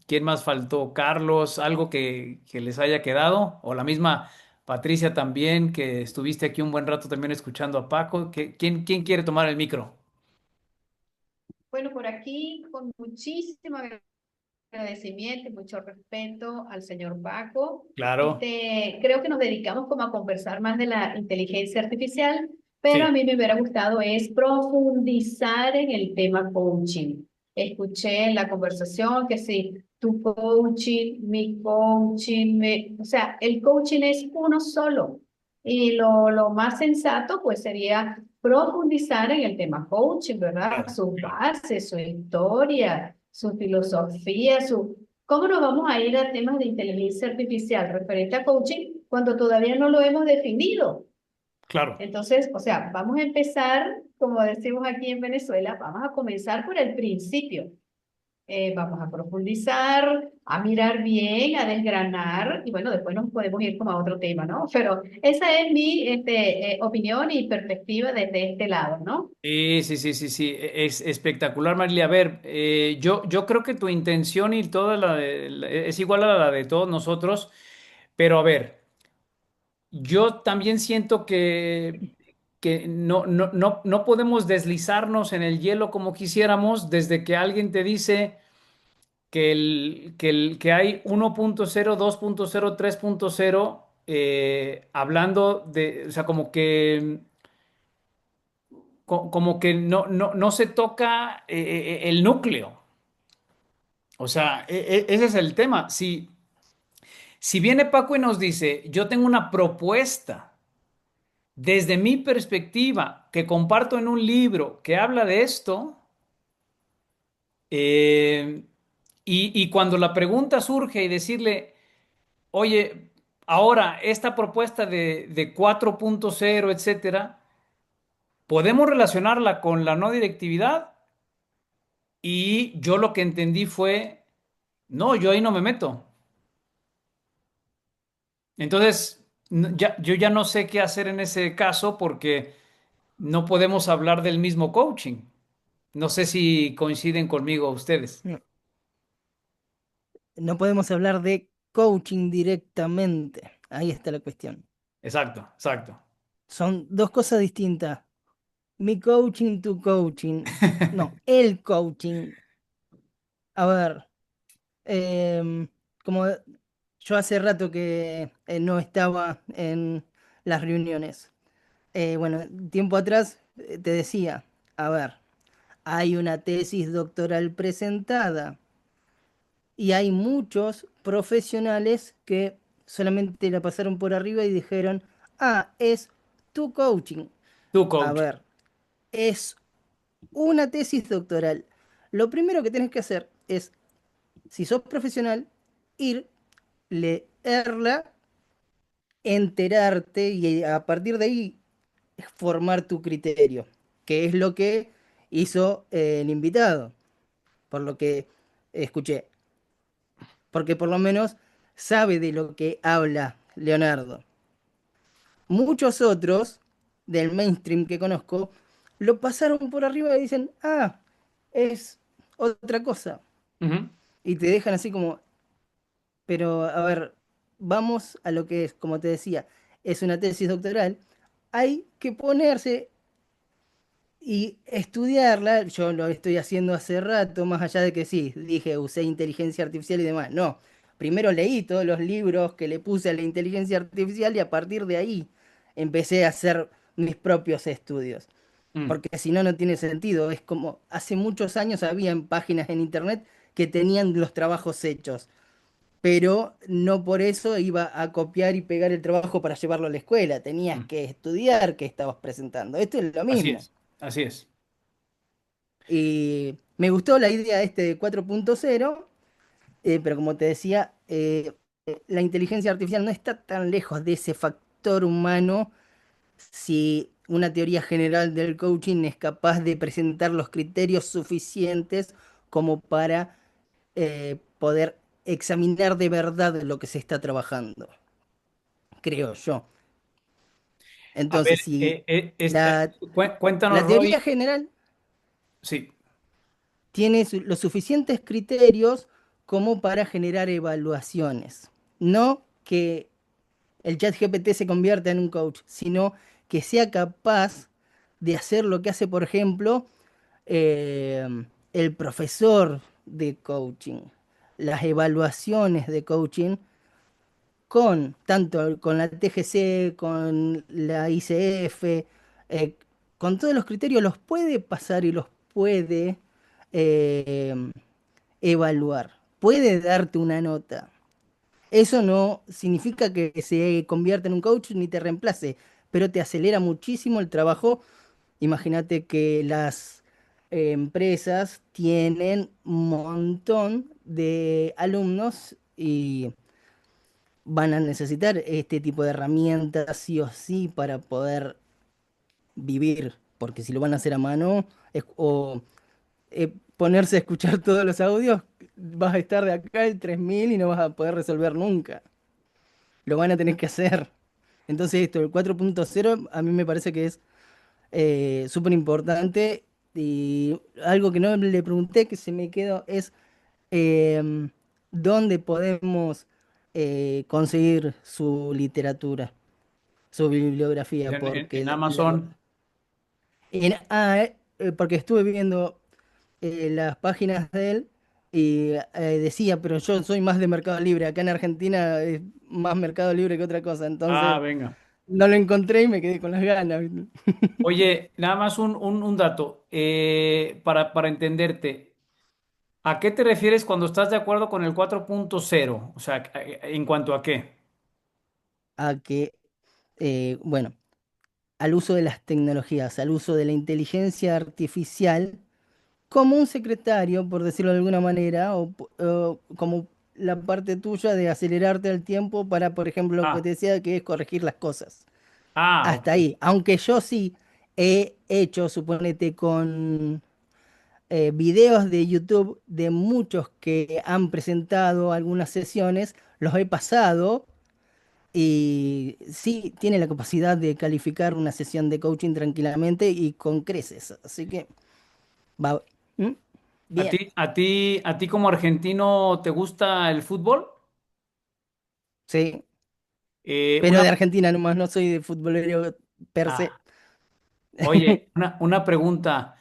¿quién más faltó? Carlos, algo que les haya quedado, o la misma Patricia también, que estuviste aquí un buen rato también escuchando a Paco. ¿Quién quiere tomar el micro? Bueno, por aquí con muchísimo agradecimiento y mucho respeto al señor Paco. Claro, Creo que nos dedicamos como a conversar más de la inteligencia artificial, pero a sí, mí me hubiera gustado es profundizar en el tema coaching. Escuché en la conversación que sí, tu coaching, mi coaching, o sea, el coaching es uno solo. Y lo más sensato pues sería profundizar en el tema coaching, ¿verdad? claro, Sus claro. bases, su historia, su filosofía, su... ¿Cómo nos vamos a ir a temas de inteligencia artificial referente a coaching cuando todavía no lo hemos definido? Claro. Entonces, o sea, vamos a empezar, como decimos aquí en Venezuela, vamos a comenzar por el principio. Vamos a profundizar, a mirar bien, a desgranar, y bueno, después nos podemos ir como a otro tema, ¿no? Pero esa es mi opinión y perspectiva desde este lado, ¿no? Sí. Es espectacular, Marilia. A ver, yo creo que tu intención y toda es igual a la de todos nosotros, pero a ver. Yo también siento que no podemos deslizarnos en el hielo como quisiéramos desde que alguien te dice que hay 1.0, 2.0, 3.0, hablando de, o sea, como que no se toca el núcleo. O sea, ese es el tema. Si viene Paco y nos dice, yo tengo una propuesta. Desde mi perspectiva, que comparto en un libro que habla de esto, eh, y cuando la pregunta surge y decirle, oye, ahora esta propuesta de 4.0, etcétera, podemos relacionarla con la no directividad, y yo lo que entendí fue, no, yo ahí no me meto. Entonces, yo ya no sé qué hacer en ese caso porque no podemos hablar del mismo coaching. No sé si coinciden conmigo ustedes. No, no podemos hablar de coaching directamente. Ahí está la cuestión. Exacto, exacto. Son dos cosas distintas. Mi coaching, tu coaching. No, el coaching. A ver, em, como yo hace rato que no estaba en las reuniones. Bueno, tiempo atrás te decía, a ver, hay una tesis doctoral presentada y hay muchos profesionales que solamente la pasaron por arriba y dijeron, ah, es tu coaching. Tu A coach. ver, es una tesis doctoral. Lo primero que tienes que hacer es, si sos profesional, ir, leerla, enterarte y a partir de ahí formar tu criterio, que es lo que hizo el invitado, por lo que escuché, porque por lo menos sabe de lo que habla Leonardo. Muchos otros del mainstream que conozco lo pasaron por arriba y dicen, ah, es otra cosa. Ujú. Y te dejan así como, pero a ver, vamos a lo que es, como te decía, es una tesis doctoral. Hay que ponerse y estudiarla. Yo lo estoy haciendo hace rato, más allá de que sí, dije, usé inteligencia artificial y demás. No, primero leí todos los libros que le puse a la inteligencia artificial y a partir de ahí empecé a hacer mis propios estudios. Mm. Porque si no, no tiene sentido. Es como hace muchos años había páginas en internet que tenían los trabajos hechos, pero no por eso iba a copiar y pegar el trabajo para llevarlo a la escuela. Tenías Mm. que estudiar qué estabas presentando. Esto es lo Así mismo. es, así es. Y me gustó la idea este de 4.0, pero como te decía, la inteligencia artificial no está tan lejos de ese factor humano si una teoría general del coaching es capaz de presentar los criterios suficientes como para poder examinar de verdad lo que se está trabajando, creo yo. A ver, Entonces, si la, cuéntanos, la teoría Roy. general Sí. tiene los suficientes criterios como para generar evaluaciones. No que el chat GPT se convierta en un coach, sino que sea capaz de hacer lo que hace, por ejemplo, eh, el profesor de coaching, las evaluaciones de coaching con tanto con la TGC, con la ICF, con todos los criterios los puede pasar y los puede eh, evaluar, puede darte una nota. Eso no significa que se convierta en un coach ni te reemplace, pero te acelera muchísimo el trabajo. Imagínate que las empresas tienen un montón de alumnos y van a necesitar este tipo de herramientas sí o sí para poder vivir, porque si lo van a hacer a mano o ponerse a escuchar todos los audios, vas a estar de acá el 3000 y no vas a poder resolver nunca. Lo van a tener que hacer. Entonces esto, el 4.0 a mí me parece que es súper importante y algo que no le pregunté que se me quedó es em, dónde podemos conseguir su literatura, su bibliografía, porque En Amazon. porque estuve viendo las páginas de él y decía, pero yo soy más de Mercado Libre, acá en Argentina es más Mercado Libre que otra cosa, Ah, entonces venga. no lo encontré y me quedé con las ganas. Oye, nada más un dato para entenderte. ¿A qué te refieres cuando estás de acuerdo con el 4.0? O sea, ¿en cuanto a qué? A que, bueno, al uso de las tecnologías, al uso de la inteligencia artificial como un secretario, por decirlo de alguna manera, o como la parte tuya de acelerarte el tiempo para, por ejemplo, lo que te Ah, decía, que es corregir las cosas. ok. Hasta ahí. Aunque yo sí he hecho, suponete, con videos de YouTube de muchos que han presentado algunas sesiones, los he pasado Y sí, tiene la capacidad de calificar una sesión de coaching tranquilamente y con creces. Así que va. ¿Mm? ¿A Bien, ti, como argentino, te gusta el fútbol? sí. Eh, Pero una, de Argentina nomás, no soy de futbolero per se. ah, Oye, una pregunta.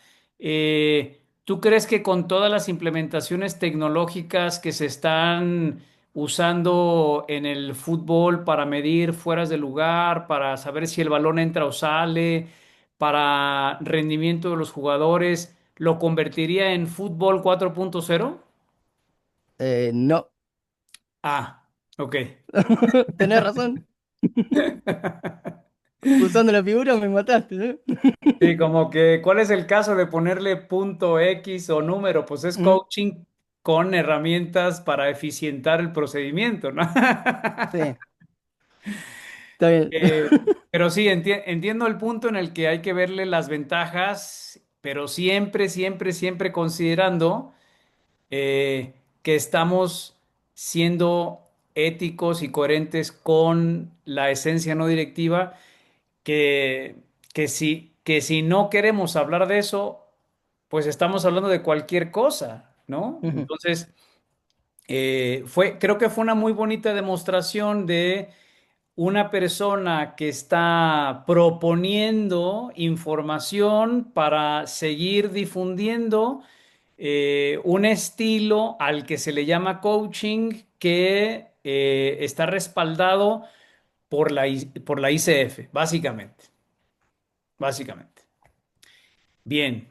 ¿Tú crees que con todas las implementaciones tecnológicas que se están usando en el fútbol para medir fueras de lugar, para saber si el balón entra o sale, para rendimiento de los jugadores, lo convertiría en fútbol 4.0? No, Ah, ok. tenés razón. Usando la figura me mataste, ¿eh? Sí, como que, ¿cuál es el caso de ponerle punto X o número? Pues es Mm, coaching con herramientas para eficientar el procedimiento, ¿no? sí, está bien. Pero sí, entiendo el punto en el que hay que verle las ventajas, pero siempre, siempre, siempre considerando que estamos siendo éticos y coherentes con la esencia no directiva que, que si no queremos hablar de eso, pues estamos hablando de cualquier cosa, ¿no? Ujú. Entonces, creo que fue una muy bonita demostración de una persona que está proponiendo información para seguir difundiendo un estilo al que se le llama coaching que está respaldado por la ICF, básicamente. Básicamente. Bien,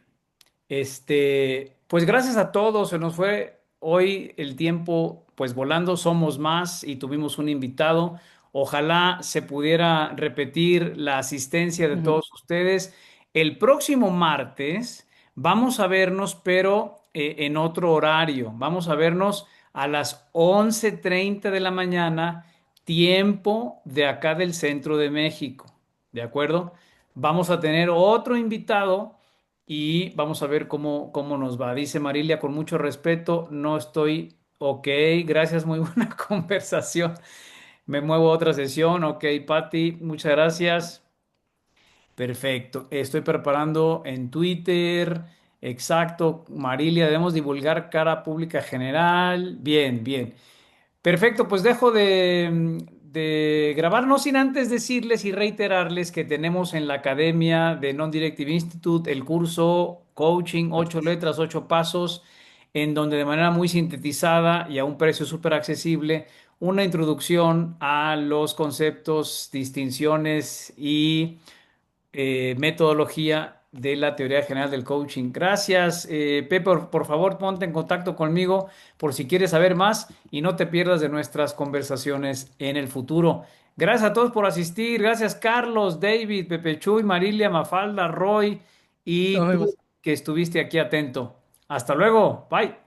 pues gracias a todos, se nos fue hoy el tiempo pues volando, somos más y tuvimos un invitado. Ojalá se pudiera repetir la asistencia de Ujú. todos ustedes. El próximo martes vamos a vernos, pero en otro horario. Vamos a vernos a las 11:30 de la mañana, tiempo de acá del centro de México. ¿De acuerdo? Vamos a tener otro invitado y vamos a ver cómo nos va. Dice Marilia, con mucho respeto, no estoy ok, gracias, muy buena conversación. Me muevo a otra sesión, ok, Patti, muchas gracias. Perfecto, estoy preparando en Twitter. Exacto, Marilia, debemos divulgar cara pública general. Bien, bien. Perfecto, pues dejo de grabar, no sin antes decirles y reiterarles que tenemos en la Academia de Non-Directive Institute el curso Coaching 8 letras, 8 pasos, en donde de manera muy sintetizada y a un precio súper accesible, una introducción a los conceptos, distinciones y metodología de la teoría general del coaching. Gracias, Pepe, por favor, ponte en contacto conmigo por si quieres saber más y no te pierdas de nuestras conversaciones en el futuro. Gracias a todos por asistir. Gracias, Carlos, David, Pepe Chuy, Marilia, Mafalda, Roy Nos y tú vemos. que estuviste aquí atento. Hasta luego. Bye.